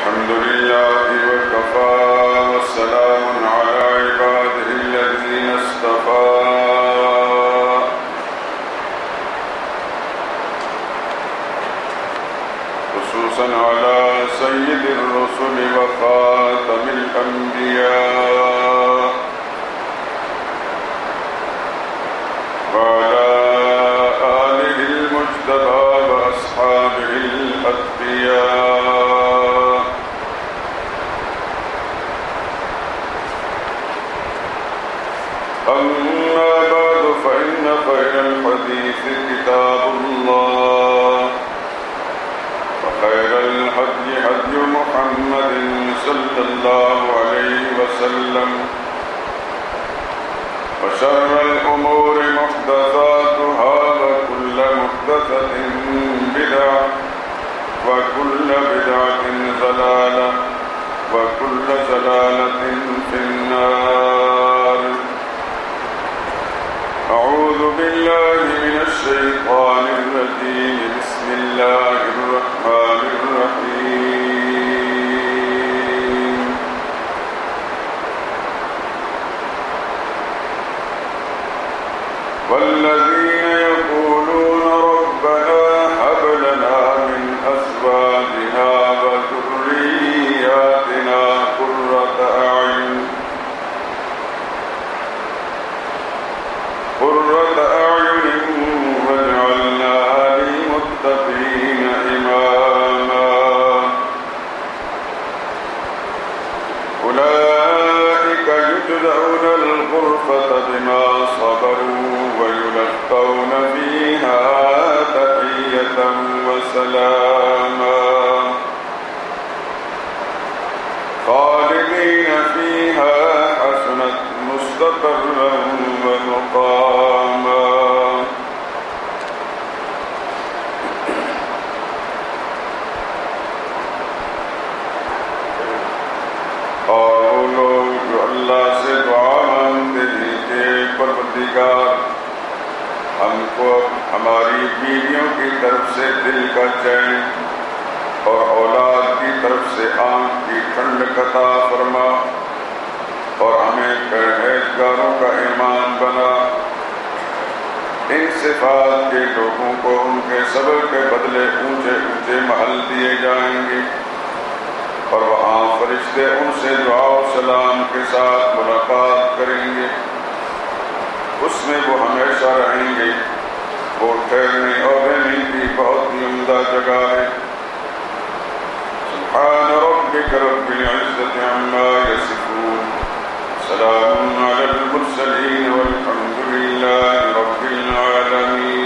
الحمد لله وكفى وسلام على عباده الذين اصطفى خصوصا على سيد الرسل وخاتم الأنبياء وعلى آله المجتبى وأصحابه الأتقياء أما بعد فإن خير الحديث كتاب الله وخير الهدي هدي محمد صلى الله عليه وسلم وشر الأمور محدثاتها وكل محدثة بدعة وكل بدعة ضلالة وكل ضلالة في النار. أعوذ بالله من الشيطان الرجيم. بسم الله الرحمن الرحيم. والذين يقولون ربنا هب لنا من أزواجنا وذرياتنا قرة أعين واجعلنا للمتقين إماما. أولئك يجزون الغرفة بما صبروا ويلقون فيها تحية وسلاما خالدين فيها حسنت مستقرا ومقاما. اور وہ لوگ جو اللہ سے دعا مانگتے ہیں کہ پروردگار ہم کو ہماری بیویوں کی طرف سے دل کا چین اور اولاد کی طرف سے آنکھ کی ٹھنڈک عطا فرما اور ہمیں پرہیزگاروں کا ایمان بنا. ان صفات کے لوگوں کو ان کے صبر کے بدلے اونچے اونچے محل دیے جائیں گے اور وہاں فرشتے ان سے دعا و سلام کے ساتھ ملاقات کریں گے. اس میں وہ ہمیشہ رہیں گے. وہ ٹھہرنے اور رہنے کی بہت ہی عمدہ جگہ ہے. سبحان ربک رب العزة عما یصفون سلام علی المرسلین والحمد للہ رب العالمین.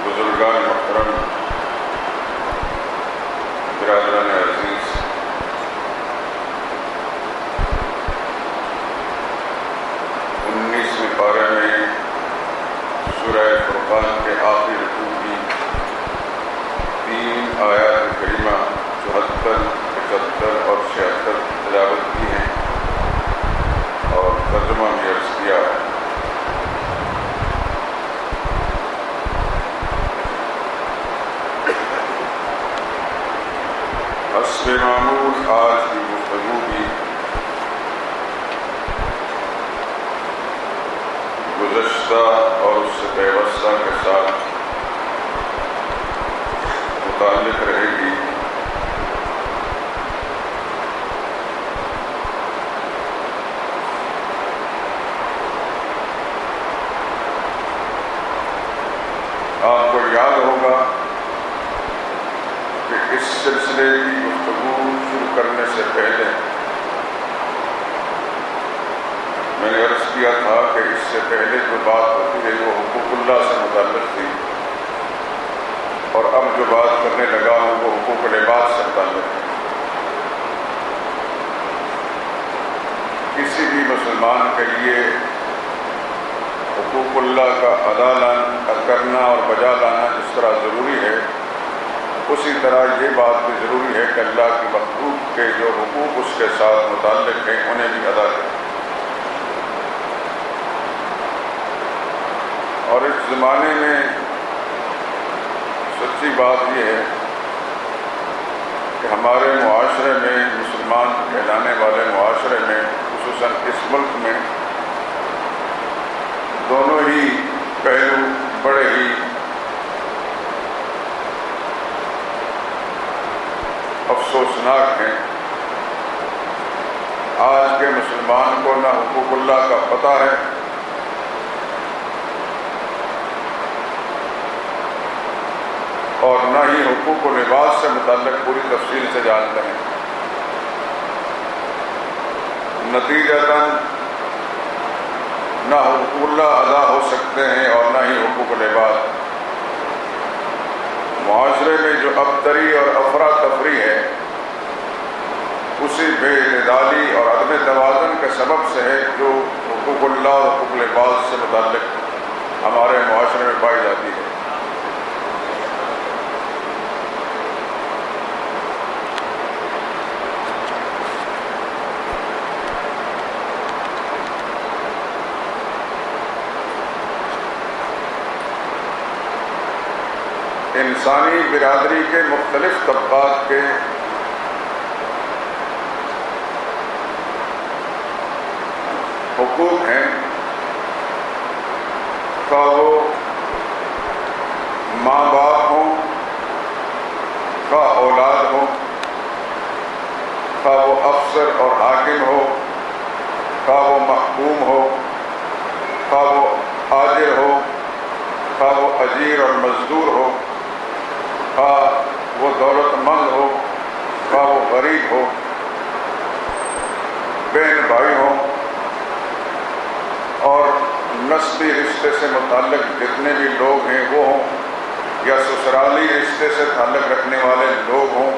بزرگان محترم، برادران عزیز، بارے میں سورہ فرقان کے آخری رکوع کی 3 آیات کریمہ 74، 75 اور 76 تلاوت کی ہیں اور ترجمہ بھی عرض کیا ہے. حسب معمول آج کی گفتگو کی گزشتہ اور اس سے پیوستہ کے ساتھ متعلق رہے گی. آپ کو یاد ہوگا کہ اس سلسلے کی گفتگو شروع کرنے سے پہلے میں نے عرض کیا تھا کہ اس سے پہلے جو بات ہوتی ہے وہ حقوق اللہ سے متعلق تھی اور اب جو بات کرنے لگا ہوں وہ حقوق العباد سے متعلق ہے. کسی بھی مسلمان کے لیے حقوق اللہ کا ادا کرنا اور بجا لانا جس طرح ضروری ہے اسی طرح یہ بات بھی ضروری ہے کہ اللہ کی مخلوق کے جو حقوق اس کے ساتھ متعلق ہیں انہیں بھی ادا کریں۔ اور اس زمانے میں سچی بات یہ ہے کہ ہمارے معاشرے میں، مسلمان کہلانے والے معاشرے میں، خصوصاً اس ملک میں، دونوں ہی پہلو بڑے ہی افسوسناک ہیں۔ آج کے مسلمان کو نہ حقوق اللہ کا پتہ ہے اور نہ ہی حقوق و لباس سے متعلق پوری تفصیل سے جانتے ہیں۔ نتیجتاً نہ حقوق اللہ ادا ہو سکتے ہیں اور نہ ہی حقوق و لباس۔ معاشرے میں جو ابتری اور افراتفری ہے اسی بے اعتدالی اور عدم توازن کے سبب سے ہے جو حقوق اللہ اور حقوق لباس سے متعلق ہمارے معاشرے میں پائی جاتی ہے۔ انسانی برادری کے مختلف طبقات کے حقوق ہیں، خواہ وہ ماں باپ ہوں، خواہ اولاد ہوں، خواہ وہ افسر اور حاکم ہو، خواہ وہ محکوم ہو، خواہ وہ حاضر ہو، خواہ وہ اجیر اور مزدور ہو، خواہ وہ دولت مند ہو، خواہ وہ غریب ہو، بہن بھائی ہوں، اور نسبی رشتے سے متعلق جتنے بھی لوگ ہیں وہ ہوں، یا سسرالی رشتے سے تعلق رکھنے والے لوگ ہوں،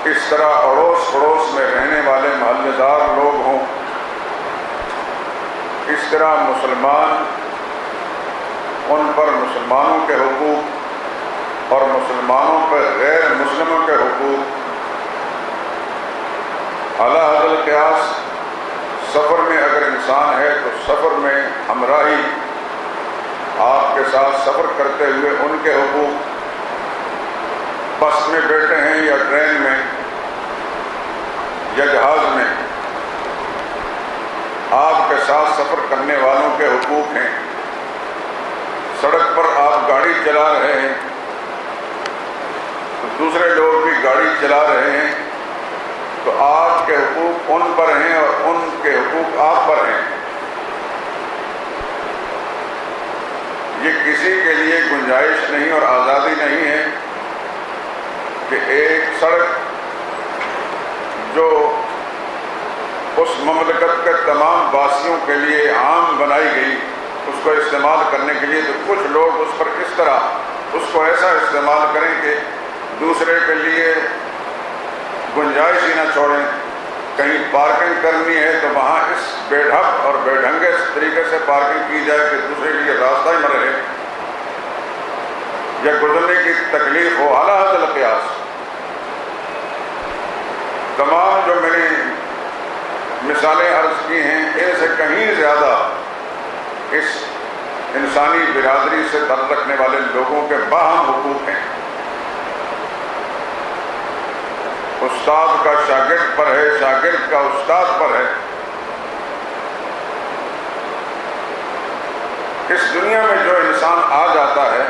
اس طرح اڑوس پڑوس میں رہنے والے محلے دار لوگ ہوں، اس طرح مسلمان ان پر مسلمانوں کے حقوق اور مسلمانوں پر غیر مسلموں کے حقوق اعلیٰ حد القیاس۔ سفر میں اگر انسان ہے تو سفر میں ہمراہی آپ کے ساتھ سفر کرتے ہوئے ان کے حقوق، بس میں بیٹھے ہیں یا ٹرین میں یا جہاز میں، آپ کے ساتھ سفر کرنے والوں کے حقوق ہیں۔ سڑک پر آپ گاڑی چلا رہے ہیں تو دوسرے لوگ بھی گاڑی چلا رہے ہیں تو آپ کے حقوق ان پر ہیں اور ان کے حقوق آپ پر ہیں۔ یہ کسی کے لیے گنجائش نہیں اور آزادی نہیں ہے کہ ایک سڑک جو اس مملکت کے تمام واسیوں کے لیے عام بنائی گئی اس کو استعمال کرنے کے لیے، تو کچھ لوگ اس پر اس طرح اس کو ایسا استعمال کریں کہ دوسرے کے لیے گنجائش ہی نہ چھوڑیں۔ کہیں پارکنگ کرنی ہے تو وہاں اس بے ڈھب اور بے ڈھنگے طریقے سے پارکنگ کی جائے کہ دوسرے کے لیے راستہ ہی نہ رہے یا گزرنے کی تکلیف ہو۔ اعلیٰ حد القیاس تمام جو میں نے مثالیں عرض کی ہیں ان سے کہیں زیادہ اس انسانی برادری سے تعلق رکھنے والے لوگوں کے باہم حقوق ہیں۔ استاد کا شاگرد پر ہے، شاگرد کا استاد پر ہے۔ اس دنیا میں جو انسان آ جاتا ہے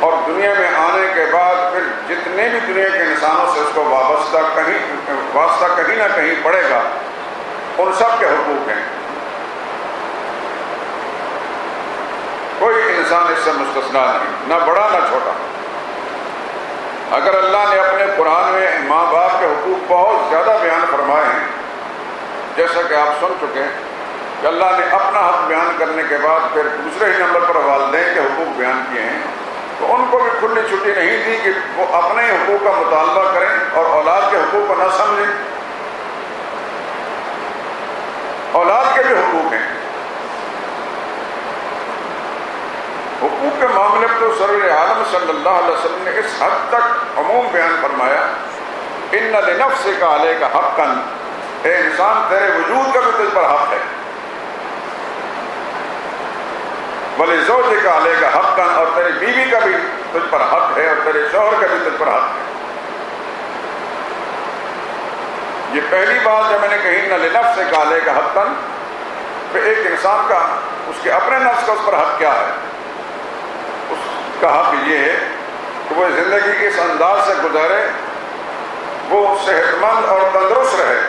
اور دنیا میں آنے کے بعد پھر جتنے بھی دنیا کے انسانوں سے اس کو واسطہ کہیں نہ کہیں پڑے گا، ان سب کے حقوق ہیں۔ کوئی انسان اس سے مستثنا نہیں، نہ بڑا نہ چھوٹا۔ اگر اللہ نے اپنے قرآن میں ماں باپ کے حقوق بہت زیادہ بیان فرمائے ہیں، جیسا کہ آپ سن چکے کہ اللہ نے اپنا حق بیان کرنے کے بعد پھر دوسرے ہی نمبر پر والدین کے حقوق بیان کیے ہیں، تو ان کو بھی کھلی چھٹی نہیں دی کہ وہ اپنے حقوق کا مطالبہ کریں اور اولاد کے حقوق کو نہ سمجھیں۔ اولاد کے بھی حقوق ہیں، حقوق کے معاملے میں تو سرور عالم صلی اللہ علیہ وسلم نے اس حد تک عموم بیان فرمایا، ان لنفسک علیک حقا، اے انسان تیرے وجود کا بھی تجھ پر حق ہے، ولزوجک علیک حقا، اور تیری بیوی کا بھی تجھ پر حق ہے، اور تیرے شوہر کا بھی تجھ پر حق ہے۔ یہ پہلی بات جو میں نے کہی ان لنفسک علیک حقا، پھر ایک انسان کا اس کے اپنے نفس کا اس پر حق کیا ہے؟ اس کا حق یہ ہے کہ وہ زندگی کے اس انداز سے گزارے، وہ صحت مند اور تندرست رہے،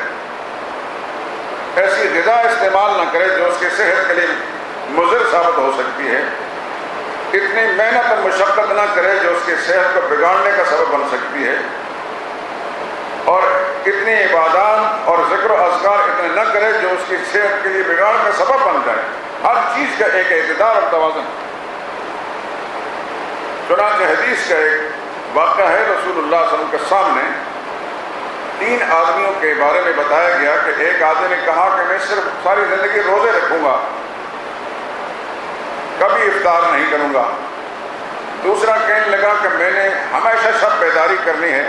ایسی غذا استعمال نہ کرے جو اس کی صحت کے لیے مضر ثابت ہو سکتی ہے، اتنی محنت اور مشقت نہ کرے جو اس کی صحت کو بگاڑنے کا سبب بن سکتی ہے، اور اتنی عبادات اور ذکر و اذکار اتنے نہ کرے جو اس کی صحت کے لیے بگاڑ کا سبب بن جائے۔ ہر چیز کا ایک اعتدال اور توازن۔ چنانچہ حدیث کا ایک واقعہ ہے، رسول اللہ صلی اللہ علیہ وسلم کے سامنے 3 آدمیوں کے بارے میں بتایا گیا کہ ایک آدمی نے کہا کہ میں صرف ساری زندگی روزے رکھوں گا، کبھی افطار نہیں کروں گا۔ دوسرا کہنے لگا کہ میں نے ہمیشہ شب بیداری کرنی ہے،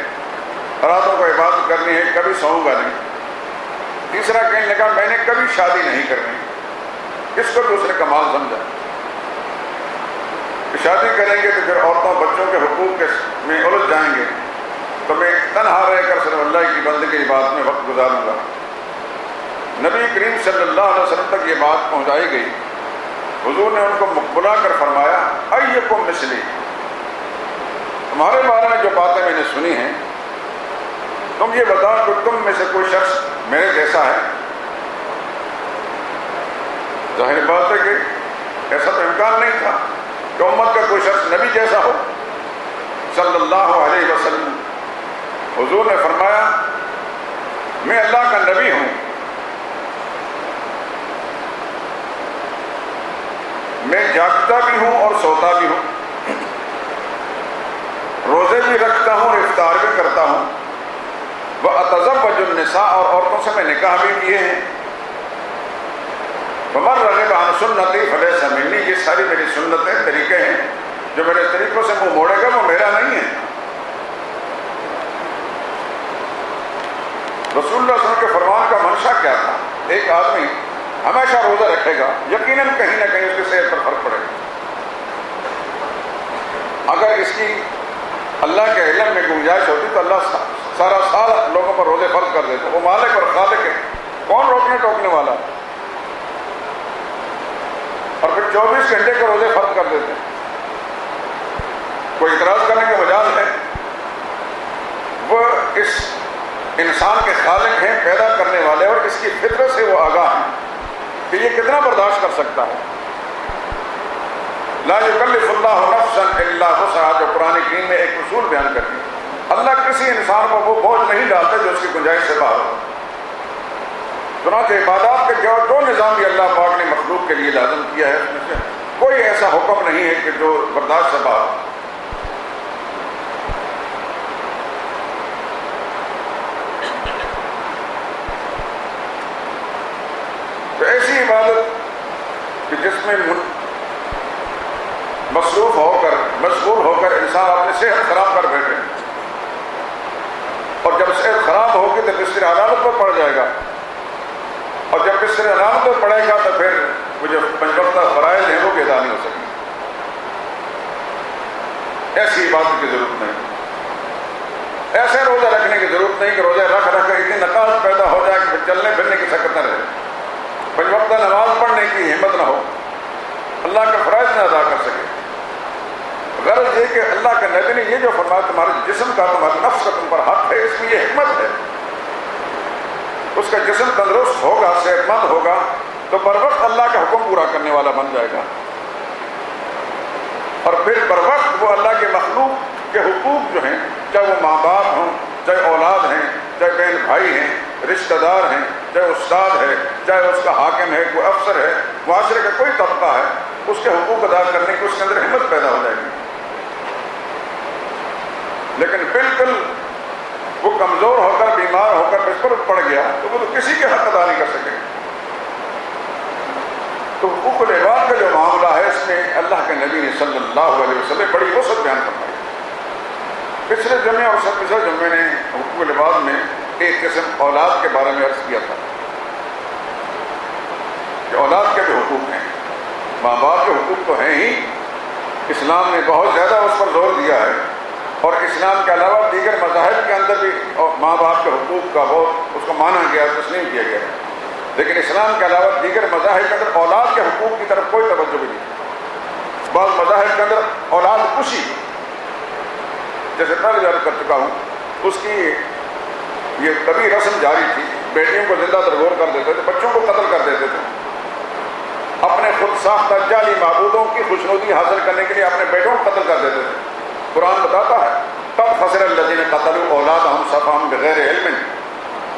راتوں کو عبادت کرنی ہے، کبھی سوؤں گا نہیں۔ تیسرا کہنے لگا میں نے کبھی شادی نہیں کرنی۔ اس کو بھی اس نے کمال سمجھا کہ شادی کریں گے تو پھر عورتوں بچوں کے حقوق میں الجھ جائیں گے، تو میں تنہا رہ کر صرف اللہ کی بندگی کی بات میں وقت گزاروں گا۔ نبی کریم صلی اللہ علیہ وسلم تک یہ بات پہنچائی گئی، حضور نے ان کو بلا کر فرمایا ایکم مثلی، تمہارے بارے میں جو باتیں میں نے سنی ہیں تم یہ بتاؤ کہ تم میں سے کوئی شخص میرے جیسا ہے؟ ظاہر بات ہے کہ ایسا تو امکان نہیں تھا کہ امت کا کوئی شخص نبی جیسا ہو صلی اللہ علیہ وسلم۔ حضور نے فرمایا میں اللہ کا نبی ہوں، میں جاگتا بھی ہوں اور سوتا بھی ہوں، روزے بھی رکھتا ہوں اور افطار بھی کرتا ہوں، وَأَتَزَوَّجُ النِّسَاءَ، اور عورتوں سے میں نکاح بھی کیے ہیں، وَمَن رَغِبَ عَن سُنَّتِي فَلَيْسَ مِنِّي، یہ ساری میری سنتیں طریقے ہیں، جو میرے طریقوں سے منہ موڑے گا وہ میرا نہیں ہے۔ رسول اللہ صلی اللہ علیہ وسلم کے فرمان کا منشا کیا تھا؟ ایک آدمی ہمیشہ روزہ رکھے گا، یقیناً کہیں نہ کہیں اس کی صحت پر فرق پڑے گا۔ اگر اس کی اللہ کے علم میں گنجائش ہوتی تو اللہ سارا سال لوگوں پر روزے فرض کر دیتے۔ وہ مالک اور خالق ہے، کون روکنے ٹوکنے والا؟ اور پھر 24 گھنٹے کے روزے فرض کر دیتے، کوئی اعتراض کرنے کے مجال ہے؟ وہ اس انسان کے خالق ہیں، پیدا کرنے والے، اور اس کی فطرت سے وہ آگاہ ہیں کہ یہ کتنا برداشت کر سکتا ہے۔ لا یکلف اللہ نفسا الا وسعها، جو قرآن کریم میں ایک اصول بیان کرتی ہے، اللہ کسی انسان کو وہ بوجھ نہیں ڈالتے جو اس کی گنجائش سے باہر ہو۔ چنانچہ عبادات کے جو نظام بھی اللہ پاک نے مخلوق کے لیے لازم کیا ہے، اس میں سے کوئی ایسا حکم نہیں ہے کہ جو برداشت سے باہر ہو۔ تو ایسی عبادت کہ جس میں مصروف ہو کر مشغول ہو کر انسان اپنی صحت خراب کر بیٹھے، اور جب صحت خراب ہوگی تو بستر عدالت پر پڑ جائے گا، اور جب بستر عدالت پر پڑے گا تو پھر وہ جو 5 وقتہ فرائض ہیں وہ بھی ادا نہیں ہو سکیں۔ ایسی عبادت کی ضرورت نہیں، ایسے روزہ رکھنے کی ضرورت نہیں کہ روزہ رکھ رکھ کر اتنی نقاص پیدا ہو جائے کہ چلنے پھرنے کی شکت نہ رہے، 5 وقتہ نماز پڑھنے کی ہمت نہ ہو، اللہ کے فرائض نہ ادا کر سکے۔ غرض یہ کہ اللہ کے نبی نے یہ جو فرمایا تمہارے جسم کا تمہارے نفس کا تم پر حق ہے، اس میں یہ حکمت ہے۔ اس کا جسم تندرست ہوگا، صحت مند ہوگا تو بر وقت اللہ کا حکم پورا کرنے والا بن جائے گا، اور پھر بر وقت وہ اللہ کے مخلوق کے حقوق جو ہیں، چاہے وہ ماں باپ ہوں، چاہے اولاد ہیں، چاہے بہن بھائی ہیں، رشتہ دار ہیں، چاہے استاد ہے، چاہے اس کا حاکم ہے، کوئی افسر ہے، معاشرے کا کوئی طبقہ ہے، اس کے حقوق ادا کرنے کی اس کے اندر ہمت پیدا ہو جائے گی۔ لیکن بالکل وہ کمزور ہو کر بیمار ہو کر بستر پڑ گیا تو وہ تو کسی کے حق ادا نہیں کر سکے۔ تو حقوق العباد کا جو معاملہ ہے اس میں اللہ کے نبی نے صلی اللہ علیہ وسلم بڑی وسعت بیان فرمائی۔ پچھلے جمعے اور سب پچھلے جمعے نے حقوق العباد میں ایک قسم اولاد کے بارے میں عرض کیا تھا کہ اولاد کے بھی حقوق ہیں، ماں باپ کے حقوق تو ہیں ہی، اسلام نے بہت زیادہ اس پر زور دیا ہے، اور اسلام کے علاوہ دیگر مذاہب کے اندر بھی ماں باپ کے حقوق کا بہت اس کو مانا گیا، تسلیم کیا گیا، لیکن اسلام کے علاوہ دیگر مذاہب کے اندر اولاد کے حقوق کی طرف کوئی توجہ بھی نہیں۔ بعض مذاہب کے اندر اولاد کشی، جیسے پہلے عرض کر چکا ہوں، اس کی یہ کبھی رسم جاری تھی، بیٹیوں کو زندہ درگور کر دیتے تھے، بچوں کو قتل کر دیتے تھے، اپنے خود ساختہ جعلی معبودوں کی خوشنودی حاصل کرنے کے لیے اپنے بیٹوں کو قتل کر دیتے تھے۔ قرآن بتاتا ہے تب خسر الذین قتلوا اولادہم سفہا بغیر علم،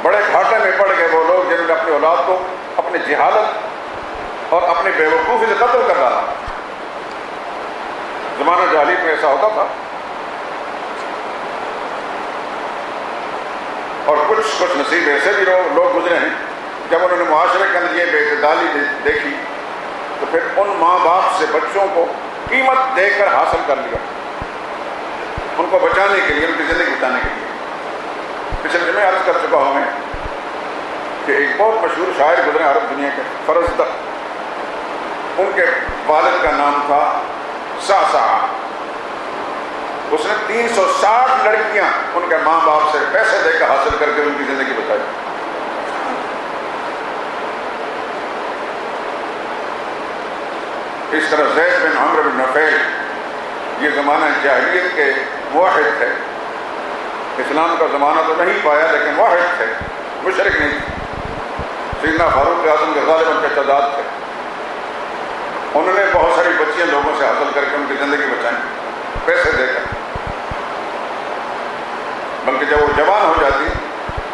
بڑے گھاٹے میں پڑ گئے وہ لوگ جنہوں نے اپنی اولاد کو اپنی جہالت اور اپنی بے وقوفی سے قتل کر ڈالا۔ زمانہ جاہلیت میں ایسا ہوتا تھا، اور کچھ نصیب ایسے بھی لوگ گزرے ہیں جب انہوں نے معاشرے کے اندر یہ بے اعتدالی دیکھی تو پھر ان ماں باپ سے بچوں کو قیمت دے کر حاصل کر لیا، ان کو بچانے کے لیے، ان کی زندگی بچانے کے لیے۔ پچھلے میں عرض کر چکا ہوں میں کہ ایک بہت مشہور شاعر گزرے عرب دنیا کے، فرزدق، ان کے والد کا نام تھا سعسع۔ اس نے 360 لڑکیاں ان کے ماں باپ سے پیسے دے کر حاصل کر کے ان کی زندگی بچائی۔ اس طرح زید بن عمرو بن نفیل، یہ زمانہ جاہلیت کے موحد تھے، اسلام کا زمانہ تو نہیں پایا لیکن موحد تھے، مشرک نہیں تھے، سیدنا فاروق اعظم کے غالباً کے تعداد تھے۔ انہوں نے بہت ساری بچیاں لوگوں سے حاصل کر کے ان کی زندگی بچائیں پیسے دے کر، بلکہ جب وہ جوان ہو جاتی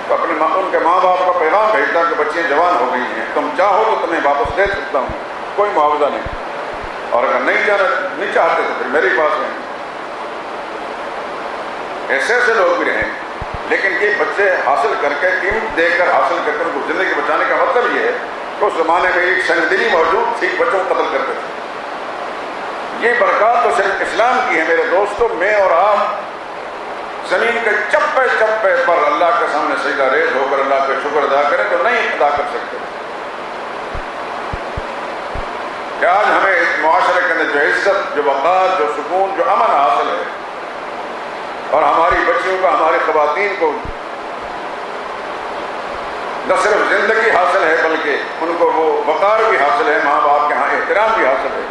تو ان کے ماں باپ کا پیغام بھیجتا کہ بچیاں جوان ہو گئی ہیں، تم چاہو تو تمہیں واپس دے سکتا ہوں، کوئی معاوضہ نہیں، اور اگر نہیں چاہتے تو پھر میرے پاس ہیں۔ ایسے ایسے لوگ بھی رہیں، لیکن یہ بچے حاصل کر کے، قیمت دے کر حاصل کر کے ان کو زندگی بچانے کا مطلب یہ ہے کہ اس زمانے میں ایک سنگدلی موجود تھی، بچوں کو قتل کرتے تھے۔ یہ برکات تو صرف اسلام کی ہے میرے دوستو۔ میں اور آپ زمین کے چپے چپے پر اللہ کے سامنے سجدہ ریز ہو کر اللہ کا شکر ادا کریں تو نہیں ادا کر سکتے کہ آج ہمیں اس معاشرے کے اندر جو عزت، جو وقار، جو سکون، جو امن حاصل ہے، اور ہماری بچیوں کو، ہماری خواتین کو نہ صرف زندگی حاصل ہے بلکہ ان کو وہ وقار بھی حاصل ہے، ماں باپ کے ہاں احترام بھی حاصل ہے،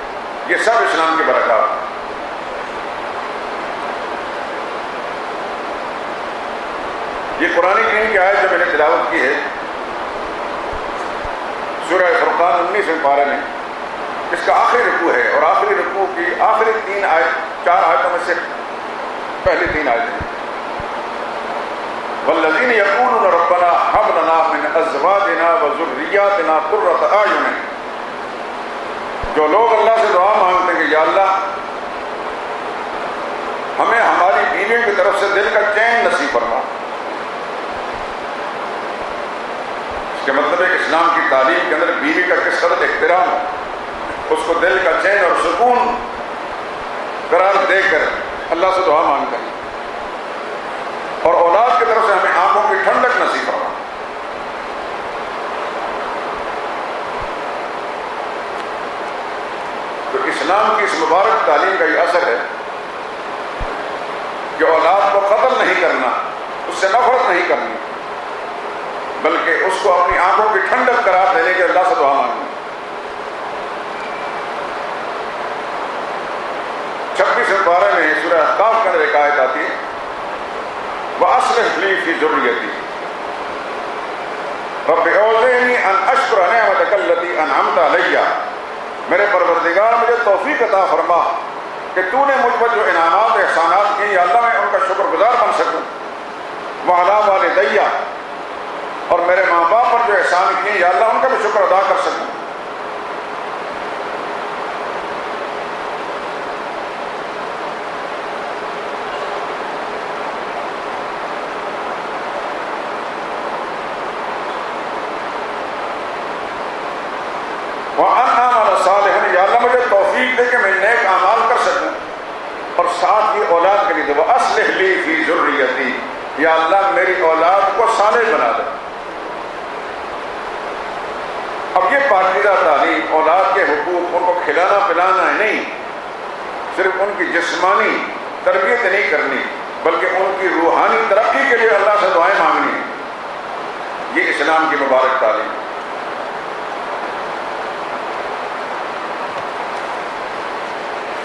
یہ سب اسلام کی برکات ہے۔ یہ قرآن کریم کی آیت جو میں نے تلاوت کی ہے سورہ فرقان 19 پارے میں، اس کا آخری رکوع ہے، اور آخری رکوع کی آخری 4 آیتوں میں سے پہلی 3 آیتیں، والذین یقولون ربنا ہب لنا من ازواجنا وذریاتنا قرۃ اعین، جو لوگ اللہ سے دعا مانگتے ہیں کہ یا اللہ ہمیں ہماری بیویوں کی طرف سے دل کا چین نصیب فرما۔ اس کے مطلب ہے کہ اسلام کی تعلیم کے اندر بیوی کا کس قدر احترام ہو، اس کو دل کا چین اور سکون قرار دے کر اللہ سے دعا مانگتے ہیں، اور اولاد کی طرف سے ہمیں آنکھوں کی ٹھنڈک نصیب فرما۔ تو اسلام کی اس مبارک تعلیم کا یہ اثر ہے کہ اولاد کو قتل نہیں کرنا، اس سے نفرت نہیں کرنی، بلکہ اس کو اپنی آنکھوں کی ٹھنڈک قرار دینے کے اللہ سے دعا مانگنی۔ 26 پارے میں سورہ احقاف کے اندر ایک آیت آتی ہے، وَأَصْلِحْ لِي فِي ذُرِّيَّتِي رَبِّ أَوْزِعْنِي أَنْ أَشْكُرَ نِعْمَتَكَ الَّتِي أَنْعَمْتَ عَلَيَّ، میرے پروردگار مجھے توفیق عطا فرما کہ تو نے مجھ پر جو انعامات احسانات کیے یا اللہ میں ان کا شکر گزار بن سکوں، وَعَلَىٰ وَالِدَيَّ، اور میرے ماں باپ پر جو احسان کیے یا اللہ ان کا بھی شکر ادا کر سکوں۔ وَأَنْ أَعْمَلَ صَالِحًا، یا اللہ مجھے توفیق دے کہ میں نیک اعمال کر سکوں۔ ساتھ ہی اولاد کے لیے دعا، اصلح لی فی ذریتی، یا اللہ میری اولاد کو صالح بنا دے۔ اب یہ پاکیزہ تعلیم، اولاد کے حقوق، ان کو کھلانا پلانا ہے نہیں، صرف ان کی جسمانی تربیت نہیں کرنی بلکہ ان کی روحانی ترقی کے لیے اللہ سے دعائیں مانگنی ہیں، یہ اسلام کی مبارک تعلیم۔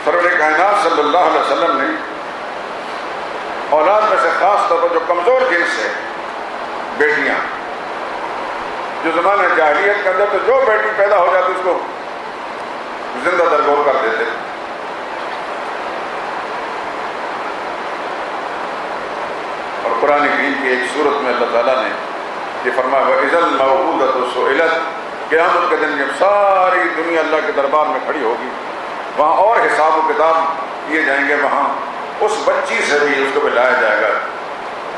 سرور کائنات صلی اللہ علیہ وسلم نے اولاد میں سے خاص طور پر جو کمزور جنس ہے، بیٹیاں، جو زمانہ جاہلیت کے اندر تو جو بیٹی پیدا ہو جاتی اس کو زندہ درگور کر دیتے، اور قرآن کریم کی ایک سورت میں اللہ تعالیٰ نے یہ فرمایا وَإِذَا الْمَوْءُودَةُ سُئِلَتْ، قیامت کے دن جب ساری دنیا اللہ کے دربار میں کھڑی ہوگی، وہاں اور حساب و کتاب کیے جائیں گے، وہاں اس بچی سے بھی اس کو بلایا جائے گا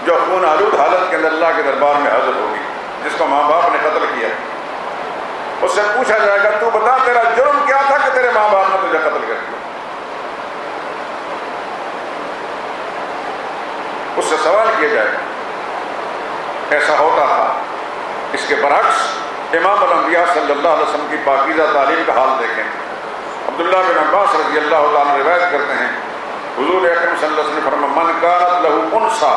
جو خون آلود حالت کے اندر اللہ کے دربار میں حاضر ہوگی، جس کو ماں باپ نے قتل کیا۔ اس سے پوچھا جائے گا تو بتا تیرا جرم کیا تھا کہ تیرے ماں باپ نے تجھے قتل کر دیا؟ اس سے سوال کیا جائے گا۔ ایسا ہوتا تھا۔ اس کے برعکس امام الانبیاء صلی اللہ علیہ وسلم کی پاکیزہ تعلیم کا حال دیکھیں۔ عبداللہ بن عباس رضی اللہ تعالیٰ روایت کرتے ہیں، حضور اکرم صلی اللہ علیہ وسلم نے فرمایا من کانت لہ انثی،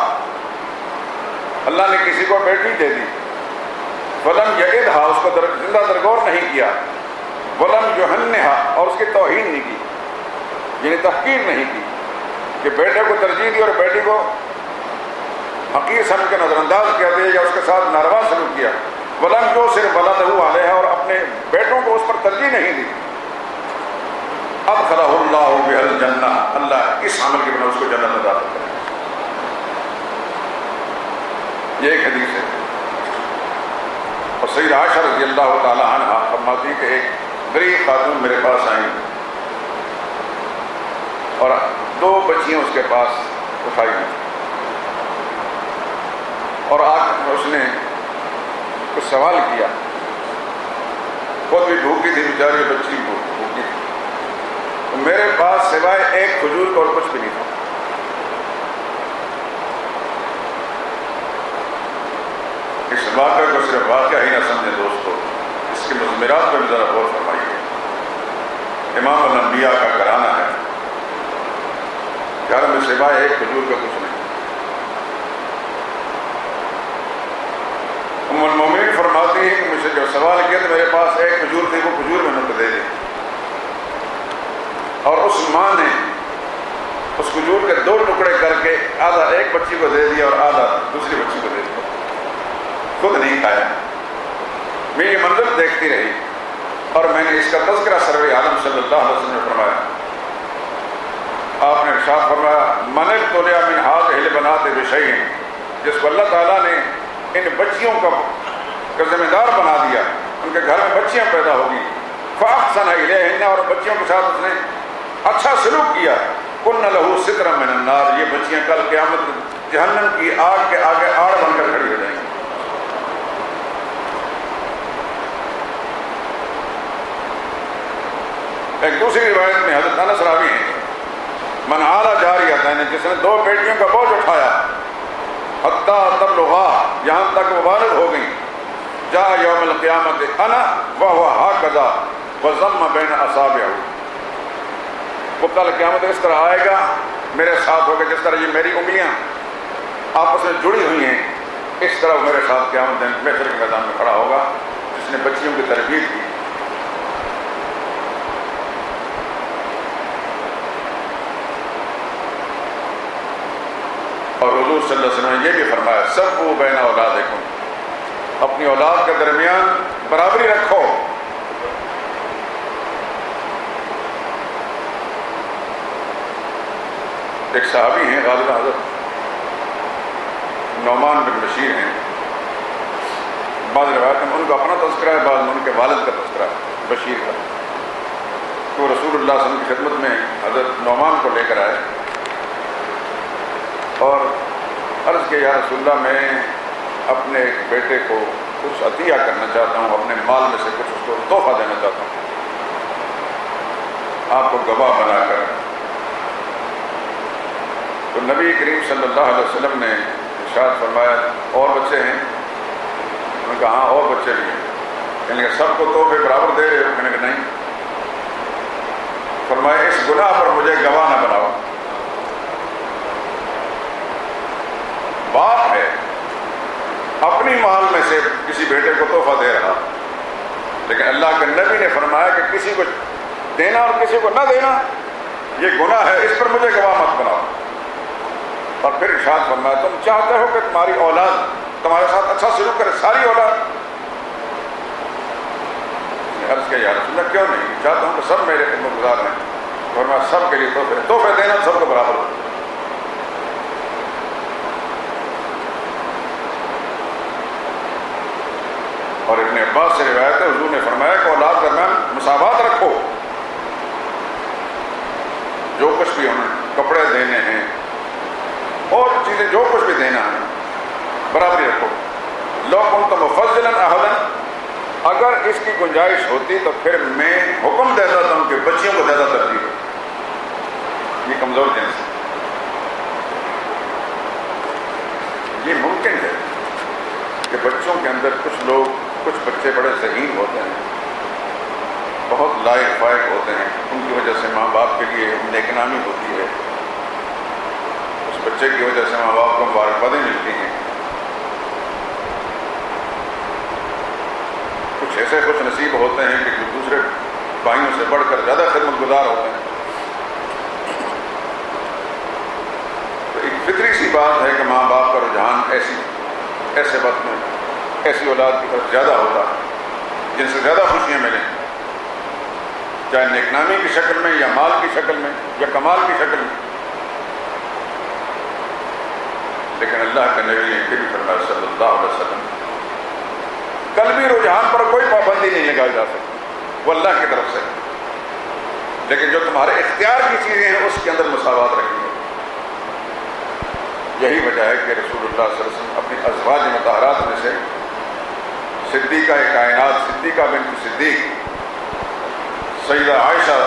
اللہ نے کسی کو بیٹی دے دی، ولم یعدھا، اس کو زندہ درگور نہیں کیا، ولم یہنھا، اور اس کی توہین نہیں کی، یعنی تحقیر نہیں کی کہ بیٹے کو ترجیح دی اور بیٹی کو حقیر سمجھ کے نظر انداز کیا دیا یا اس کے ساتھ ناروا سلوک کیا، ولم یؤثر ولدہ علیہا، اور اپنے بیٹوں کو اس پر ترجیح نہیں دی، ادخلہ اللہ بہ الجنہ، اللہ اس عمل کے بنا اس کو جنت میں داخل کرے۔ یہ ایک حدیث ہے۔ اور سیدہ عائشہ رضی اللہ تعالی عنہ فرماتی کہ ایک غریب خاتون میرے پاس آئیں اور 2 بچیاں اس کے پاس اٹھائی ہیں، اور اس نے کچھ سوال کیا، خود بھی بھوکی تھی بیچاری، بچی بھوکی تھی، تو میرے پاس سوائے ایک کھجور اور کچھ بھی نہیں تھا۔ اس واقعہ کو صرف واقعہ ہی نہ سمجھے دوستو، اس کے مضمرات پر بھی ذرا غور فرمائیے۔ امام الانبیاء کا گھرانہ ہے، گھر میں سوائے ایک کھجور کا کچھ نہیں۔ ام المومنین فرماتی ہے کہ مجھ سے جو سوال کیا تو میرے پاس ایک کھجور تھی، وہ کھجور میں نے دے دی، اور اس ماں نے اس کھجور کے 2 ٹکڑے کر کے آدھا ایک بچی کو دے دیا اور آدھا دوسری بچی کو دے دیا، خود نہیں کھایا۔ میں یہ منظر دیکھتی رہی اور میں نے اس کا تذکرہ سرور عالم صلی اللہ علیہ وسلم نے فرمایا۔ آپ نے ارشاد فرمایا من ابتلي من هذه البنات بشيء، جس کو اللہ تعالیٰ نے ان بچیوں کا ذمہ دار بنا دیا، ان کے گھر میں بچیاں پیدا ہوگی، فاحسن الیہن، اور بچیوں کے ساتھ اس نے اچھا سلوک کیا، کن لہ سترا من النار، یہ بچیاں کل قیامت جہنم کی آگ کے آگے آڑ بن کر کھڑی ہو جائیں گی۔ ایک دوسری روایت میں حضرت انس راوی ہیں، من آل جاریتین، جس نے 2 بیٹیوں کا بوجھ اٹھایا، حتی تبلغا، یہاں تک وہ بالغ ہو گئیں، جاء یوم القیامت انا وہو ہاکذا وضم بین اصابعہ، وہ کل قیامت اس طرح آئے گا میرے ساتھ ہوگا جس طرح یہ میری انگلیاں آپس میں جڑی ہوئی ہیں، اس طرح وہ میرے ساتھ قیامت دن محشر کے میدان میں کھڑا ہوگا، جس نے بچیوں کی تربیت کی۔ اور حضور صلی اللہ علیہ وسلم نے یہ بھی فرمایا سبوا بین اولادکم، اپنی اولاد کے درمیان برابری رکھو۔ ایک صحابی ہیں غالباً حضرت نعمان بن بشیر ہیں، بعض روایت میں ان کا اپنا تذکرہ ہے، بعض میں ان کے والد کا تذکرہ ہے بشیر کا۔ تو رسول اللہ صلی اللہ علیہ وسلم کی خدمت میں حضرت نعمان کو لے کر آئے اور عرض کیا یا رسول اللہ میں اپنے بیٹے کو کچھ عطیہ کرنا چاہتا ہوں، اپنے مال میں سے کچھ اس کو تحفہ دینا چاہتا ہوں، آپ کو گواہ بنا کر نبی کریم صلی اللہ علیہ وسلم نے ارشاد فرمایا اور بچے ہیں؟ انہوں نے کہا ہاں اور بچے بھی ہیں۔ کہنے کہ سب کو تحفے برابر دے رہے ہو؟ کہنے کہ نہیں۔ فرمایا اس گناہ پر مجھے گواہ نہ بناؤ۔ باپ ہے اپنی مال میں سے کسی بیٹے کو تحفہ دے رہا، لیکن اللہ کے نبی نے فرمایا کہ کسی کو دینا اور کسی کو نہ دینا یہ گناہ ہے، اس پر مجھے گواہ مت بناؤ۔ اور پھر ارشاد فرمایا تم چاہتے ہو کہ تمہاری اولاد تمہارے ساتھ اچھا سلوک کرے، ساری اولاد؟ عرض کیا یا رسول اللہ کیوں نہیں؟ چاہتا ہوں کہ سب میرے خدمت گزار ہیں۔ اور میں سب کے لیے تحفے دینا سب کو برابر ہو۔ اور ابن عباس سے روایت ہے حضور نے فرمایا کہ اولاد درمیان مساوات رکھو، جو کچھ بھی انہیں کپڑے دینے ہیں اور چیزیں جو کچھ بھی دینا ہے برابری رکھو۔ لو کنت مفضلا احدا، اگر اس کی گنجائش ہوتی تو پھر میں حکم دیتا تھا ان کے بچیوں کو زیادہ ترجیح دو۔ یہ کمزور جنس ہے، یہ ممکن ہے کہ بچوں کے اندر کچھ بچے بڑے ذہین ہوتے ہیں، بہت لائق فائق ہوتے ہیں، ان کی وجہ سے ماں باپ کے لیے نیک نامی ہوتی ہے، اس بچے کی وجہ سے ماں باپ کو مبارکبادیں ملتی ہیں۔ کچھ ایسے خوش نصیب ہوتے ہیں کہ جو دوسرے بھائیوں سے بڑھ کر زیادہ خدمت گزار ہوتے ہیں۔ تو ایک فطری سی بات ہے کہ ماں باپ کا رجحان ایسے وقت میں ایسی اولاد کی طرف زیادہ ہوتا ہے جن سے زیادہ خوشیاں ملیں، چاہے نیک نامی کی شکل میں یا مال کی شکل میں یا کمال کی شکل میں۔ لیکن اللہ کے نبی نے پھر فرمایا صلی اللہ علیہ وسلم قلبی رجحان پر کوئی پابندی نہیں لگائی جا سکتی، وہ اللہ کی طرف سے، لیکن جو تمہارے اختیار کی چیزیں ہیں اس کے اندر مساوات رکھیں گے۔ یہی وجہ ہے کہ رسول اللہ صلی اللہ علیہ وسلم اپنی ازواج مطہرات میں سے صدیقہ کائنات صدیقہ بنت صدیق سیدہ عائشہ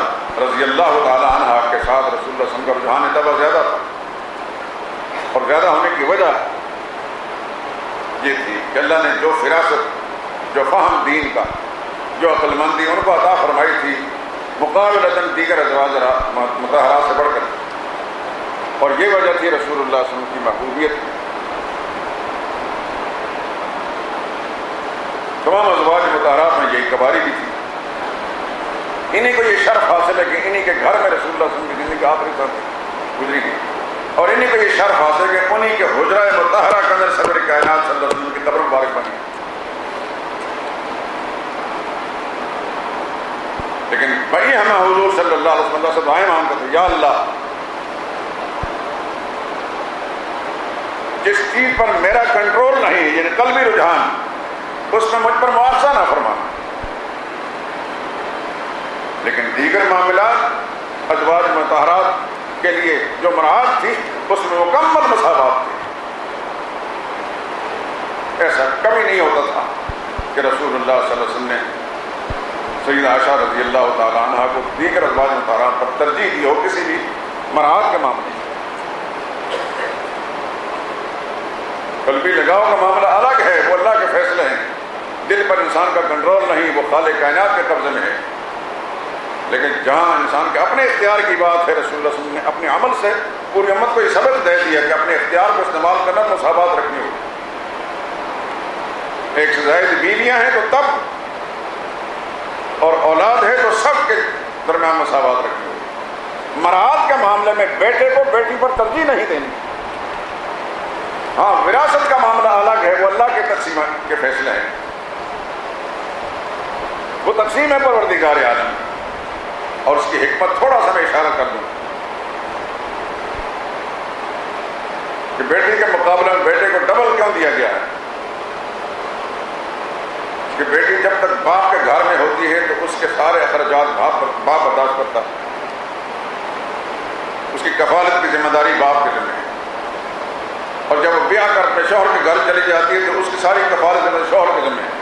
رضی اللہ تعالی عنہا کے ساتھ رسول اللہ صلی اللہ علیہ وسلم کا رجحان اتنا زیادہ تھا، اور زیادہ ہونے کی وجہ یہ تھی کہ اللہ نے جو فراست، جو فہم دین کا، جو عقل مندی ان کو عطا فرمائی تھی مقابلتاً دیگر ازواج مطہرات سے بڑھ کر، اور یہ وجہ تھی رسول اللہ صلی اللہ علیہ وسلم کی محبوبیت۔ تمام ازواج مطہرات میں یہی کباری بھی تھی، انہیں کو یہ شرف حاصل ہے کہ انہیں کے گھر میں رسول اللہ صلی اللہ علیہ وسلم کی زندگی کا آخری سال گزری گئی، اور انہیں کو یہ شرف حاصل ہے کہ انہیں کے حجرہ مطہرہ کے اندر صدر کائنات صلی اللہ علیہ وسلم کی قبر مبارک بنی۔ لیکن بھائی ہمیں حضور صلی اللہ علیہ وسلم سے دعائیں مانگتے تھے، یا اللہ جس چیز پر میرا کنٹرول نہیں، یعنی قلبی رجحان، اس میں مجھ پر معاوضہ نہ فرمانا، لیکن دیگر معاملات ازواج مطہرات کے لیے جو مراعات تھی اس میں مکمل مساوات تھی۔ ایسا کبھی نہیں ہوتا تھا کہ رسول اللہ صلی اللہ علیہ وسلم نے سیدہ عائشہ رضی اللہ تعالی عنہا کو دیگر ازواج مطہرات پر ترجیح دی ہو کسی بھی مراعات کے معاملے میں۔ قلبی لگاؤ کا معاملہ الگ ہے، وہ اللہ کے فیصلے ہیں، دل پر انسان کا کنٹرول نہیں، وہ خالق کائنات کے قبضے میں ہے۔ لیکن جہاں انسان کے اپنے اختیار کی بات ہے، رسول اللہ صلی اللہ علیہ وسلم نے اپنے عمل سے پوری امت کو یہ سبق دے دیا کہ اپنے اختیار کو استعمال کرنا، مساوات رکھنی ہوگی۔ ایک سے زائد بیویاں ہیں تو تب، اور اولاد ہے تو سب کے درمیان مساوات رکھنی ہوگی۔ مراعات کے معاملے میں بیٹے کو بیٹی پر ترجیح نہیں دینی۔ ہاں وراثت کا معاملہ الگ ہے، وہ اللہ کے تقسیم کے فیصلے ہیں، وہ تقسیم ہے پروردگار عالم، اور اس کی حکمت تھوڑا سا میں اشارہ کر دوں کہ بیٹی کے مقابلے میں بیٹے کو ڈبل کیوں دیا گیا ہے؟ کہ بیٹی جب تک باپ کے گھر میں ہوتی ہے تو اس کے سارے اخراجات باپ برداشت کرتا ہے، اس کی کفالت کی ذمہ داری باپ کے ذمہ ہے، اور جب وہ بیاہ کر کے شوہر کے گھر چلی جاتی ہے تو اس کی ساری کفالت شوہر کے ذمہ ہے۔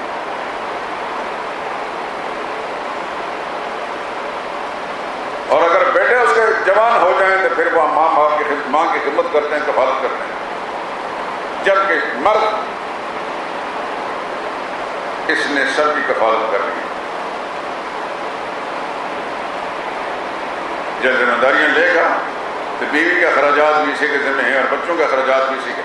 اور اگر بیٹے اس کے جوان ہو جائیں تو پھر وہ ماں باپ کی ماں کی خدمت کرتے ہیں، کفالت کرتے ہیں، جبکہ مرد اس نے سب کی کفالت کر لی. جب ذمہ داریاں لے گا تو بیوی کے اخراجات بھی اسی کے ذمہ ہیں اور بچوں کے اخراجات بھی اسی کے.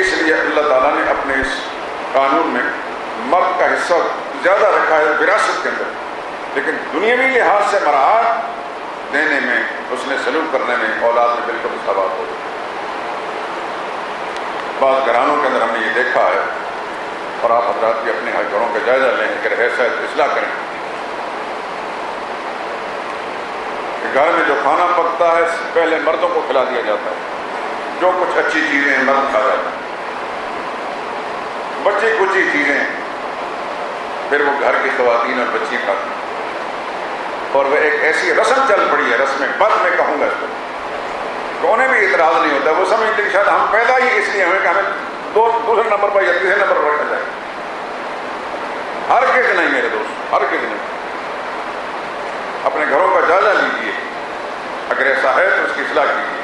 اس لیے اللہ تعالیٰ نے اپنے اس قانون میں مرد کا حصہ زیادہ رکھا ہے وراثت کے اندر، لیکن دنیاوی لحاظ سے مراعات دینے میں، اس نے سلوک کرنے میں اولاد میں بالکل مساوات ہو گئی. بعض گھرانوں کے اندر ہم نے یہ دیکھا ہے، اور آپ حضرات بھی اپنے گھروں کا جائزہ لیں کہ ایسا اصلاح کریں کہ گھر میں جو کھانا پکتا ہے پہلے مردوں کو کھلا دیا جاتا ہے، جو کچھ اچھی چیزیں مرد کھا جاتا ہے، بچی کچی چیزیں پھر وہ گھر کی خواتین اور بچیاں کھاتی ہیں. اور وہ ایک ایسی رسم چل پڑی ہے، رسم بد میں کہوں گا اس کو، تو انہیں بھی اعتراض نہیں ہوتا. وہ سمجھتے کہ شاید ہم پیدا ہی اس لیے ہوئے کہ ہمیں دوسرے نمبر پر یا تیسرے نمبر پر رکھا جائے. ہر کس نہیں میرے دوست، ہر کس نہیں. اپنے گھروں کا جائزہ لیجیے، اگر ایسا ہے تو اس کی اصلاح کیجیے.